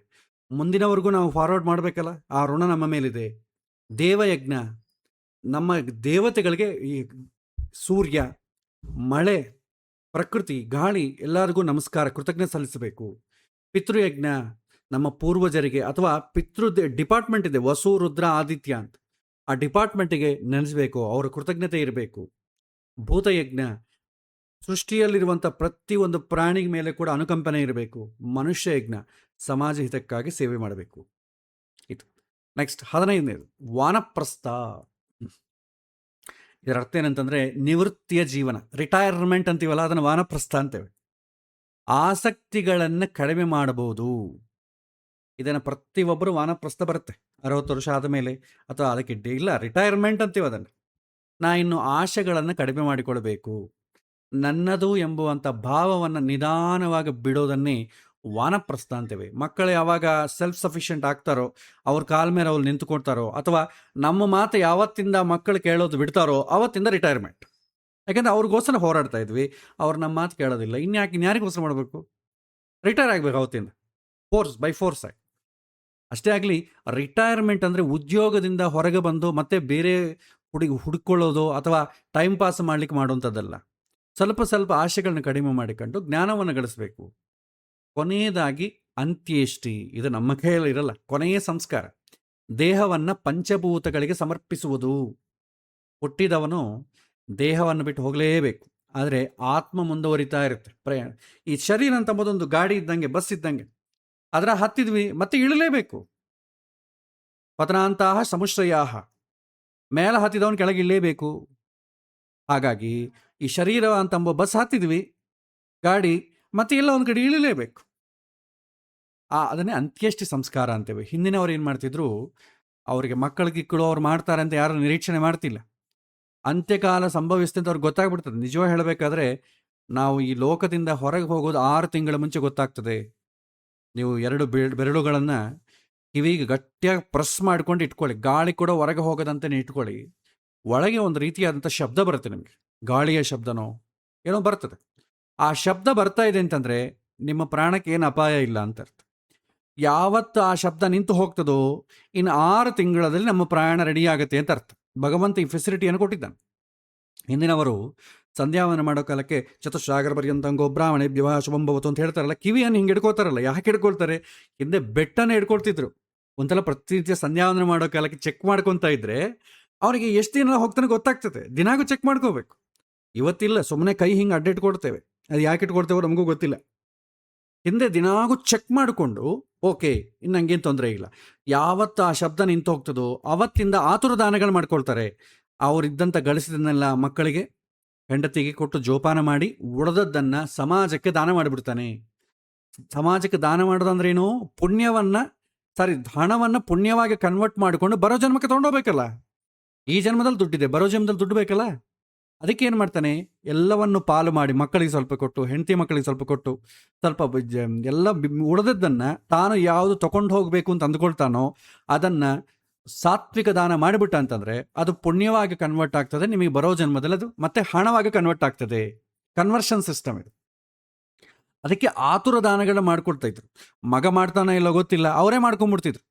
ಮುಂದಿನವರೆಗೂ ನಾವು ಫಾರ್ವರ್ಡ್ ಮಾಡಬೇಕಲ್ಲ, ಆ ಋಣ ನಮ್ಮ ಮೇಲಿದೆ. ದೇವಯಜ್ಞ, ನಮ್ಮ ದೇವತೆಗಳಿಗೆ ಈ ಸೂರ್ಯ, ಮಳೆ, ಪ್ರಕೃತಿ, ಗಾಳಿ ಎಲ್ಲರಿಗೂ ನಮಸ್ಕಾರ, ಕೃತಜ್ಞತೆ ಸಲ್ಲಿಸಬೇಕು. ಪಿತೃಯಜ್ಞ, ನಮ್ಮ ಪೂರ್ವಜರಿಗೆ ಅಥವಾ ಪಿತೃ ಡಿಪಾರ್ಟ್ಮೆಂಟ್ ಇದೆ, ವಸು, ರುದ್ರ, ಆದಿತ್ಯ ಅಂತ, ಆ ಡಿಪಾರ್ಟ್ಮೆಂಟಿಗೆ ನೆನೆಸಬೇಕು, ಅವರ ಕೃತಜ್ಞತೆ ಇರಬೇಕು. ಭೂತಯಜ್ಞ, ಸೃಷ್ಟಿಯಲ್ಲಿರುವಂಥ ಪ್ರತಿಯೊಂದು ಪ್ರಾಣಿಗೆ ಮೇಲೆ ಕೂಡ ಅನುಕಂಪನೆ ಇರಬೇಕು. ಮನುಷ್ಯ ಯಜ್ಞ, ಸಮಾಜ ಹಿತಕ್ಕಾಗಿ ಸೇವೆ ಮಾಡಬೇಕು. ಇದು ನೆಕ್ಸ್ಟ್ 15ನೇದು ವಾನಪ್ರಸ್ಥ. ಇದರ ಅರ್ಥ ಏನಂತಂದರೆ ನಿವೃತ್ತಿಯ ಜೀವನ, ರಿಟೈರ್ಮೆಂಟ್ ಅಂತೀವಲ್ಲ, ಅದನ್ನು ವಾನಪ್ರಸ್ಥ ಅಂತೇವೆ. ಆಸಕ್ತಿಗಳನ್ನು ಕಡಿಮೆ ಮಾಡಬಹುದು. ಇದನ್ನು ಪ್ರತಿಯೊಬ್ಬರು ವಾನಪ್ರಸ್ಥ ಬರುತ್ತೆ 60 ವರ್ಷ ಆದಮೇಲೆ, ಅಥವಾ ಅದಕ್ಕೆ ಇಲ್ಲ ರಿಟೈರ್ಮೆಂಟ್ ಅಂತೀವಿ ಅದನ್ನು. ನಾ ಇನ್ನು ಆಶೆಗಳನ್ನು ಕಡಿಮೆ ಮಾಡಿಕೊಳ್ಬೇಕು, ನನ್ನದು ಎಂಬುವಂಥ ಭಾವವನ್ನು ನಿಧಾನವಾಗಿ ಬಿಡೋದನ್ನೇ ವಾನಪ್ರಸ್ಥ ಅಂತೇವೆ. ಮಕ್ಕಳು ಯಾವಾಗ ಸೆಲ್ಫ್ ಸಫಿಷಿಯೆಂಟ್ ಆಗ್ತಾರೋ, ಅವ್ರ ಕಾಲ ಮೇಲೆ ಅವ್ರು ನಿಂತುಕೊಳ್ತಾರೋ, ಅಥವಾ ನಮ್ಮ ಮಾತು ಯಾವತ್ತಿಂದ ಮಕ್ಕಳು ಕೇಳೋದು ಬಿಡ್ತಾರೋ ಅವತ್ತಿಂದ ರಿಟೈರ್ಮೆಂಟ್. ಯಾಕಂದರೆ ಅವ್ರಿಗೋಸ್ಕರ ಹೋರಾಡ್ತಾ ಇದ್ವಿ, ಅವ್ರು ನಮ್ಮ ಮಾತು ಕೇಳೋದಿಲ್ಲ, ಇನ್ಯಾರಿಗೋಸ್ಕರ ಮಾಡಬೇಕು, ರಿಟೈರ್ ಆಗಬೇಕು ಅವತ್ತಿಂದ, ಬೈ ಫೋರ್ಸ್ ಆಗಿ. ಅಷ್ಟೇ ಆಗಲಿ, ರಿಟೈರ್ಮೆಂಟ್ ಅಂದರೆ ಉದ್ಯೋಗದಿಂದ ಹೊರಗೆ ಬಂದು ಮತ್ತೆ ಬೇರೆ ಹುಡುಕೊಳ್ಳೋದು ಅಥವಾ ಟೈಮ್ ಪಾಸ್ ಮಾಡಲಿಕ್ಕೆ ಮಾಡುವಂಥದ್ದಲ್ಲ. ಸ್ವಲ್ಪ ಸ್ವಲ್ಪ ಆಶೆಗಳನ್ನ ಕಡಿಮೆ ಮಾಡಿಕೊಂಡು ಜ್ಞಾನವನ್ನು ಗಳಿಸಬೇಕು. ಕೊನೆಯದಾಗಿ ಅಂತ್ಯೇಷ್ಟಿ, ಇದು ನಮ್ಮ ಕೈಯಲ್ಲಿ ಇರಲ್ಲ, ಕೊನೆಯ ಸಂಸ್ಕಾರ, ದೇಹವನ್ನು ಪಂಚಭೂತಗಳಿಗೆ ಸಮರ್ಪಿಸುವುದು. ಹುಟ್ಟಿದವನು ದೇಹವನ್ನು ಬಿಟ್ಟು ಹೋಗಲೇಬೇಕು, ಆದರೆ ಆತ್ಮ ಮುಂದುವರಿತಾ ಇರುತ್ತೆ ಪ್ರಯಾಣ. ಈ ಶರೀರ ಅಂತಂಬುದೊಂದು ಗಾಡಿ ಇದ್ದಂಗೆ, ಬಸ್ ಇದ್ದಂಗೆ, ಅದರ ಹತ್ತಿದ್ವಿ ಮತ್ತೆ ಇಳಲೇಬೇಕು. ಪತನಾಂತಹ ಸಮುಶ್ರಯಾಹ, ಮೇಲೆ ಹತ್ತಿದವನು ಕೆಳಗೆ ಇಳಲೇಬೇಕು. ಹಾಗಾಗಿ ಈ ಶರೀರ ಅಂತಂಬ ಬಸ್ ಹತ್ತಿದ್ವಿ, ಗಾಡಿ, ಮತ್ತೆ ಎಲ್ಲ ಒಂದು ಕಡೆ ಇಳಿಲೇಬೇಕು. ಅದನ್ನೇ ಅಂತ್ಯೇಷ್ಟಿ ಸಂಸ್ಕಾರ ಅಂತೇವೆ. ಹಿಂದಿನವ್ರು ಏನು ಮಾಡ್ತಿದ್ರು, ಅವರಿಗೆ ಮಕ್ಕಳಿಗಿಕ್ಕಳು ಅವ್ರು ಮಾಡ್ತಾರೆ ಅಂತ ಯಾರು ನಿರೀಕ್ಷಣೆ ಮಾಡ್ತಿಲ್ಲ. ಅಂತ್ಯಕಾಲ ಸಂಭವಿಸುತ್ತೆ ಅಂತ ಅವ್ರಿಗೆ ಗೊತ್ತಾಗ್ಬಿಡ್ತದೆ. ನಿಜವಾಗಿ ಹೇಳಬೇಕಾದ್ರೆ ನಾವು ಈ ಲೋಕದಿಂದ ಹೊರಗೆ ಹೋಗೋದು 6 ತಿಂಗಳ ಮುಂಚೆ ಗೊತ್ತಾಗ್ತದೆ. ನೀವು 2 ಬೆರಳುಗಳನ್ನು ಕಿವಿಗೆ ಗಟ್ಟಿಯಾಗಿ ಪ್ರೆಸ್ ಮಾಡ್ಕೊಂಡು ಇಟ್ಕೊಳ್ಳಿ, ಗಾಳಿ ಕೂಡ ಹೊರಗೆ ಹೋಗೋದಂತಲೇ ಇಟ್ಕೊಳ್ಳಿ. ಒಳಗೆ ಒಂದು ರೀತಿಯಾದಂಥ ಶಬ್ದ ಬರುತ್ತೆ ನಿಮಗೆ, ಗಾಳಿಯ ಶಬ್ದನೋ ಏನೋ ಬರ್ತದೆ. ಆ ಶಬ್ದ ಬರ್ತಾ ಇದೆ ಅಂತಂದರೆ ನಿಮ್ಮ ಪ್ರಾಣಕ್ಕೆ ಏನು ಅಪಾಯ ಇಲ್ಲ ಅಂತ ಅರ್ಥ. ಯಾವತ್ತು ಆ ಶಬ್ದ ನಿಂತು ಹೋಗ್ತದೋ ಇನ್ನು 6 ತಿಂಗಳಲ್ಲಿ ನಮ್ಮ ಪ್ರಯಾಣ ರೆಡಿ ಆಗುತ್ತೆ ಅಂತ ಅರ್ಥ. ಭಗವಂತ ಈ ಫೆಸಿಲಿಟಿಯನ್ನು ಕೊಟ್ಟಿದ್ದಾನೆ. ಹಿಂದಿನವರು ಸಂಧ್ಯಾವನ ಮಾಡೋ ಕಾಲಕ್ಕೆ ಚತುಶ್ರಾಗರ ಪರ್ಯಂತಂಗೋ ಬ್ರಾಹ್ಮಣೆ ವಿವಾಹ ಶುಭಂಭವತ್ತು ಅಂತ ಹೇಳ್ತಾರಲ್ಲ, ಕಿವಿಯನ್ನು ಹಿಂಗೆ ಹಿಡ್ಕೋತಾರಲ್ಲ. ಯಾಕೆ ಹಿಡ್ಕೊಳ್ತಾರೆ? ಹಿಂದೆ ಬೆಟ್ಟನ ಹಿಡ್ಕೊಳ್ತಿದ್ರು. ಒಂಥರ ಪ್ರತಿನಿತ್ಯ ಸಂಧ್ಯಾವನ ಮಾಡೋ ಕಾಲಕ್ಕೆ ಚೆಕ್ ಮಾಡ್ಕೊತಾ ಇದ್ರೆ ಅವನಿಗೆ ಎಷ್ಟು ದಿನ ಹೋಗ್ತಾನೆ ಗೊತ್ತಾಗ್ತದೆ. ದಿನಾಗೂ ಚೆಕ್ ಮಾಡ್ಕೋಬೇಕು. ಇವತ್ತಿಲ್ಲ, ಸುಮ್ಮನೆ ಕೈ ಹಿಂಗೆ ಅಡ್ಡಿಟ್ಕೊಡ್ತೇವೆ. ಅದು ಯಾಕೆ ಇಟ್ಕೊಡ್ತೇವೋ ನಮಗೂ ಗೊತ್ತಿಲ್ಲ. ಹಿಂದೆ ದಿನಾಗೂ ಚೆಕ್ ಮಾಡಿಕೊಂಡು ಓಕೆ, ಇನ್ನು ಹಂಗೇನು ತೊಂದರೆ ಇಲ್ಲ. ಯಾವತ್ತು ಆ ಶಬ್ದ ನಿಂತು ಹೋಗ್ತದೋ ಅವತ್ತಿಂದ ಆತುರ ದಾನಗಳು ಮಾಡ್ಕೊಳ್ತಾರೆ. ಅವರಿದ್ದಂಥ ಗಳಿಸಿದನ್ನೆಲ್ಲ ಮಕ್ಕಳಿಗೆ, ಹೆಂಡತಿಗೆ ಕೊಟ್ಟು ಜೋಪಾನ ಮಾಡಿ ಉಳಿದದ್ದನ್ನು ಸಮಾಜಕ್ಕೆ ದಾನ ಮಾಡಿಬಿಡ್ತಾನೆ. ಸಮಾಜಕ್ಕೆ ದಾನ ಮಾಡೋದಂದ್ರೆ ಏನು? ಹಣವನ್ನು ಪುಣ್ಯವಾಗಿ ಕನ್ವರ್ಟ್ ಮಾಡಿಕೊಂಡು ಬರೋ ಜನ್ಮಕ್ಕೆ ತೊಗೊಂಡೋಗ್ಬೇಕಲ್ಲ. ಈ ಜನ್ಮದಲ್ಲಿ ದುಡ್ಡಿದೆ, ಬರೋ ಜನ್ಮದಲ್ಲಿ ದುಡ್ಡು ಬೇಕಲ್ಲ. ಅದಕ್ಕೆ ಏನು ಮಾಡ್ತಾನೆ, ಎಲ್ಲವನ್ನು ಪಾಲು ಮಾಡಿ ಮಕ್ಕಳಿಗೆ ಸ್ವಲ್ಪ ಕೊಟ್ಟು, ಹೆಂಡತಿ ಮಕ್ಕಳಿಗೆ ಸ್ವಲ್ಪ ಕೊಟ್ಟು, ಸ್ವಲ್ಪ ಎಲ್ಲ ಉಳಿದದ್ದನ್ನು ತಾನು ಯಾವುದು ತಗೊಂಡು ಹೋಗಬೇಕು ಅಂತ ಅಂದ್ಕೊಳ್ತಾನೋ ಅದನ್ನು ಸಾತ್ವಿಕ ದಾನ ಮಾಡಿಬಿಟ್ಟ ಅಂತಂದ್ರೆ ಅದು ಪುಣ್ಯವಾಗಿ ಕನ್ವರ್ಟ್ ಆಗ್ತದೆ, ನಿಮಗೆ ಬರೋ ಜನ್ಮದಲ್ಲಿ ಅದು ಮತ್ತೆ ಹಣವಾಗಿ ಕನ್ವರ್ಟ್ ಆಗ್ತದೆ. ಕನ್ವರ್ಷನ್ ಸಿಸ್ಟಮ್ ಇದು. ಅದಕ್ಕೆ ಆತುರ ದಾನಗಳನ್ನ ಮಾಡ್ಕೊಡ್ತಾ ಇದ್ರು. ಮಗ ಮಾಡ್ತಾನೆ ಇಲ್ಲ ಗೊತ್ತಿಲ್ಲ, ಅವರೇ ಮಾಡ್ಕೊಂಡ್ಬಿಡ್ತಿದ್ರು.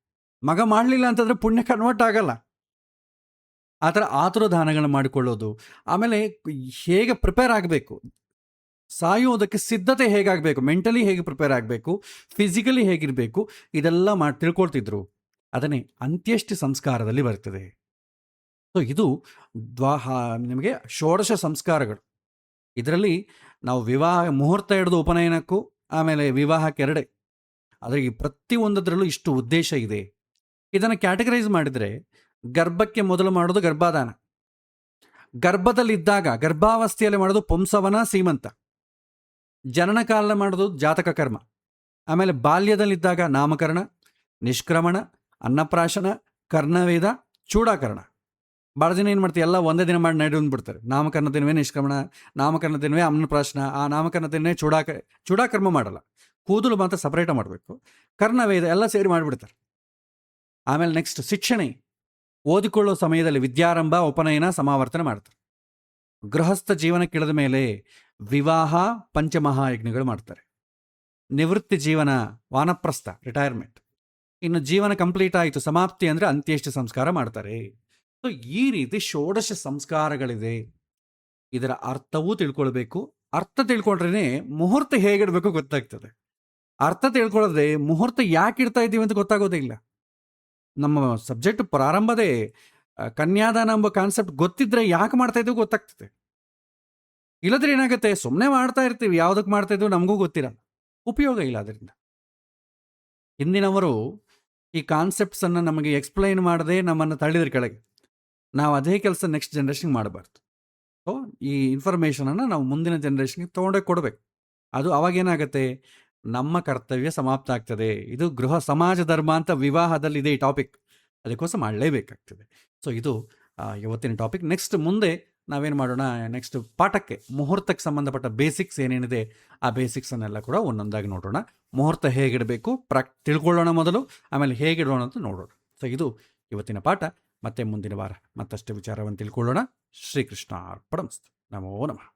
ಮಗ ಮಾಡಲಿಲ್ಲ ಅಂತಂದ್ರೆ ಪುಣ್ಯ ಕನ್ವರ್ಟ್ ಆಗಲ್ಲ. ಆ ಥರ ಆತುರ ದಾನಗಳನ್ನ ಮಾಡಿಕೊಳ್ಳೋದು. ಆಮೇಲೆ ಹೇಗೆ ಪ್ರಿಪೇರ್ ಆಗಬೇಕು, ಸಾಯೋದಕ್ಕೆ ಸಿದ್ಧತೆ ಹೇಗಾಗಬೇಕು, ಮೆಂಟಲಿ ಹೇಗೆ ಪ್ರಿಪೇರ್ ಆಗಬೇಕು, ಫಿಸಿಕಲಿ ಹೇಗಿರಬೇಕು, ಇದೆಲ್ಲ ತಿಳ್ಕೊಳ್ತಿದ್ರು. ಅದನ್ನೇ ಅಂತ್ಯೇಷ್ಟಿ ಸಂಸ್ಕಾರದಲ್ಲಿ ಬರ್ತದೆ. ಸೊ ಇದು ನಿಮಗೆ ಷೋಡಶ ಸಂಸ್ಕಾರಗಳು. ಇದರಲ್ಲಿ ನಾವು ವಿವಾಹ ಮುಹೂರ್ತ ಹಿಡಿದು ಉಪನಯನಕ್ಕೂ ಆಮೇಲೆ ವಿವಾಹಕ್ಕೆ ಎರಡೇ. ಆದರೆ ಈ ಪ್ರತಿಯೊಂದರಲ್ಲೂ ಇಷ್ಟು ಉದ್ದೇಶ ಇದೆ. ಇದನ್ನು ಕ್ಯಾಟಗರೈಸ್ ಮಾಡಿದರೆ ಗರ್ಭಕ್ಕೆ ಮೊದಲು ಮಾಡೋದು ಗರ್ಭಾಧಾನ, ಗರ್ಭದಲ್ಲಿದ್ದಾಗ ಗರ್ಭಾವಸ್ಥೆಯಲ್ಲಿ ಮಾಡೋದು ಪುಂಸವನ ಸೀಮಂತ, ಜನನ ಕಾಲ ಮಾಡೋದು ಜಾತಕ ಕರ್ಮ, ಆಮೇಲೆ ಬಾಲ್ಯದಲ್ಲಿದ್ದಾಗ ನಾಮಕರಣ, ನಿಷ್ಕ್ರಮಣ, ಅನ್ನಪ್ರಾಶನ, ಕರ್ಣವೇದ, ಚೂಡಾಕರಣ. ಭಾಳ ಜನ ಏನು ಮಾಡ್ತೀವಿ, ಎಲ್ಲ ಒಂದೇ ದಿನ ಮಾಡಿ ನಡೆದ್ಬಿಡ್ತಾರೆ. ನಾಮಕರಣ ದಿನವೇ ನಿಷ್ಕ್ರಮಣ, ನಾಮಕರಣ ದಿನವೇ ಅನ್ನಪ್ರಾಶನ, ಆ ನಾಮಕರಣ ದಿನವೇ ಚೂಡಾಕರ್ಮ ಮಾಡಲ್ಲ. ಕೂದಲು ಮಾತ್ರ ಸಪ್ರೇಟ ಮಾಡಬೇಕು. ಕರ್ಣವೇದ ಎಲ್ಲ ಸೇರಿ ಮಾಡಿಬಿಡ್ತಾರೆ. ಆಮೇಲೆ ನೆಕ್ಸ್ಟ್ ಶಿಕ್ಷಣೆ, ಓದಿಕೊಳ್ಳೋ ಸಮಯದಲ್ಲಿ ವಿದ್ಯಾರಂಭ, ಉಪನಯನ, ಸಮಾವರ್ತನ ಮಾಡ್ತಾರೆ. ಗೃಹಸ್ಥ ಜೀವನಕ್ಕಿಳಿದ ಮೇಲೆ ವಿವಾಹ, ಪಂಚಮಹಾಯಜ್ಞಗಳು ಮಾಡ್ತಾರೆ. ನಿವೃತ್ತಿ ಜೀವನ, ವಾನಪ್ರಸ್ಥ, ರಿಟೈರ್ಮೆಂಟ್. ಇನ್ನು ಜೀವನ ಕಂಪ್ಲೀಟ್ ಆಯಿತು, ಸಮಾಪ್ತಿ ಅಂದರೆ ಅಂತ್ಯೇಷ್ಟಿ ಸಂಸ್ಕಾರ ಮಾಡ್ತಾರೆ. ಸೊ ಈ ರೀತಿ ಷೋಡಶ ಸಂಸ್ಕಾರಗಳಿದೆ. ಇದರ ಅರ್ಥವೂ ತಿಳ್ಕೊಳ್ಬೇಕು. ಅರ್ಥ ತಿಳ್ಕೊಂಡ್ರೇ ಮುಹೂರ್ತ ಹೇಗಿಡಬೇಕು ಗೊತ್ತಾಗ್ತದೆ. ಅರ್ಥ ತಿಳ್ಕೊಳ್ಳೋದ್ರೆ ಮುಹೂರ್ತ ಯಾಕೆ ಇಡ್ತಾ ಇದ್ದೀವಿ ಅಂತ ಗೊತ್ತಾಗೋದೇ ಇಲ್ಲ. ನಮ್ಮ ಸಬ್ಜೆಕ್ಟ್ ಪ್ರಾರಂಭದೇ ಕನ್ಯಾದಾನ ಎಂಬ ಕಾನ್ಸೆಪ್ಟ್ ಗೊತ್ತಿದ್ರೆ ಯಾಕೆ ಮಾಡ್ತಾ ಇದ್ದೀವಿ ಗೊತ್ತಾಗ್ತದೆ. ಇಲ್ಲದ್ರೆ ಏನಾಗುತ್ತೆ, ಸುಮ್ಮನೆ ಮಾಡ್ತಾ ಇರ್ತೀವಿ, ಯಾವುದಕ್ಕೆ ಮಾಡ್ತಾ ಇದ್ದೀವಿ ನಮಗೂ ಗೊತ್ತಿರಲ್ಲ, ಉಪಯೋಗ ಇಲ್ಲ ಅದರಿಂದ. ಹಿಂದಿನವರು ಈ ಕಾನ್ಸೆಪ್ಟ್ಸನ್ನು ನಮಗೆ ಎಕ್ಸ್ಪ್ಲೈನ್ ಮಾಡದೆ ನಮ್ಮನ್ನು ತಳ್ಳಿದ್ರೆ ಕೆಳಗೆ, ನಾವು ಅದೇ ಕೆಲಸ ನೆಕ್ಸ್ಟ್ ಜನ್ರೇಷನ್ಗೆ ಮಾಡಬಾರ್ದು. ಸೊ ಈ ಇನ್ಫಾರ್ಮೇಷನನ್ನು ನಾವು ಮುಂದಿನ ಜನ್ರೇಷನ್ಗೆ ತೊಗೊಂಡೇ ಕೊಡಬೇಕು. ಅದು ಅವಾಗೇನಾಗುತ್ತೆ, ನಮ್ಮ ಕರ್ತವ್ಯ ಸಮಾಪ್ತ ಆಗ್ತದೆ. ಇದು ಗೃಹ ಸಮಾಜ ಧರ್ಮ ಅಂತ ವಿವಾಹದಲ್ಲಿ ಇದೆ ಈ ಟಾಪಿಕ್, ಅದಕ್ಕೋಸ್ಕರ ಮಾಡಲೇಬೇಕಾಗ್ತದೆ. ಸೊ ಇದು ಇವತ್ತಿನ ಟಾಪಿಕ್. ನೆಕ್ಸ್ಟ್ ಮುಂದೆ ನಾವೇನು ಮಾಡೋಣ, ನೆಕ್ಸ್ಟ್ ಪಾಠಕ್ಕೆ ಮುಹೂರ್ತಕ್ಕೆ ಸಂಬಂಧಪಟ್ಟ ಬೇಸಿಕ್ಸ್ ಏನೇನಿದೆ ಆ ಬೇಸಿಕ್ಸನ್ನೆಲ್ಲ ಕೂಡ ಒಂದೊಂದಾಗಿ ನೋಡೋಣ. ಮುಹೂರ್ತ ಹೇಗಿಡಬೇಕು ತಿಳ್ಕೊಳ್ಳೋಣ ಮೊದಲು, ಆಮೇಲೆ ಹೇಗಿಡೋಣ ಅಂತ ನೋಡೋಣ. ಸೊ ಇದು ಇವತ್ತಿನ ಪಾಠ. ಮತ್ತೆ ಮುಂದಿನ ವಾರ ಮತ್ತಷ್ಟು ವಿಚಾರವನ್ನು ತಿಳ್ಕೊಳ್ಳೋಣ. ಶ್ರೀಕೃಷ್ಣ ಅರ್ಪಣಮಸ್ತು. ನಮೋ ನಮಃ.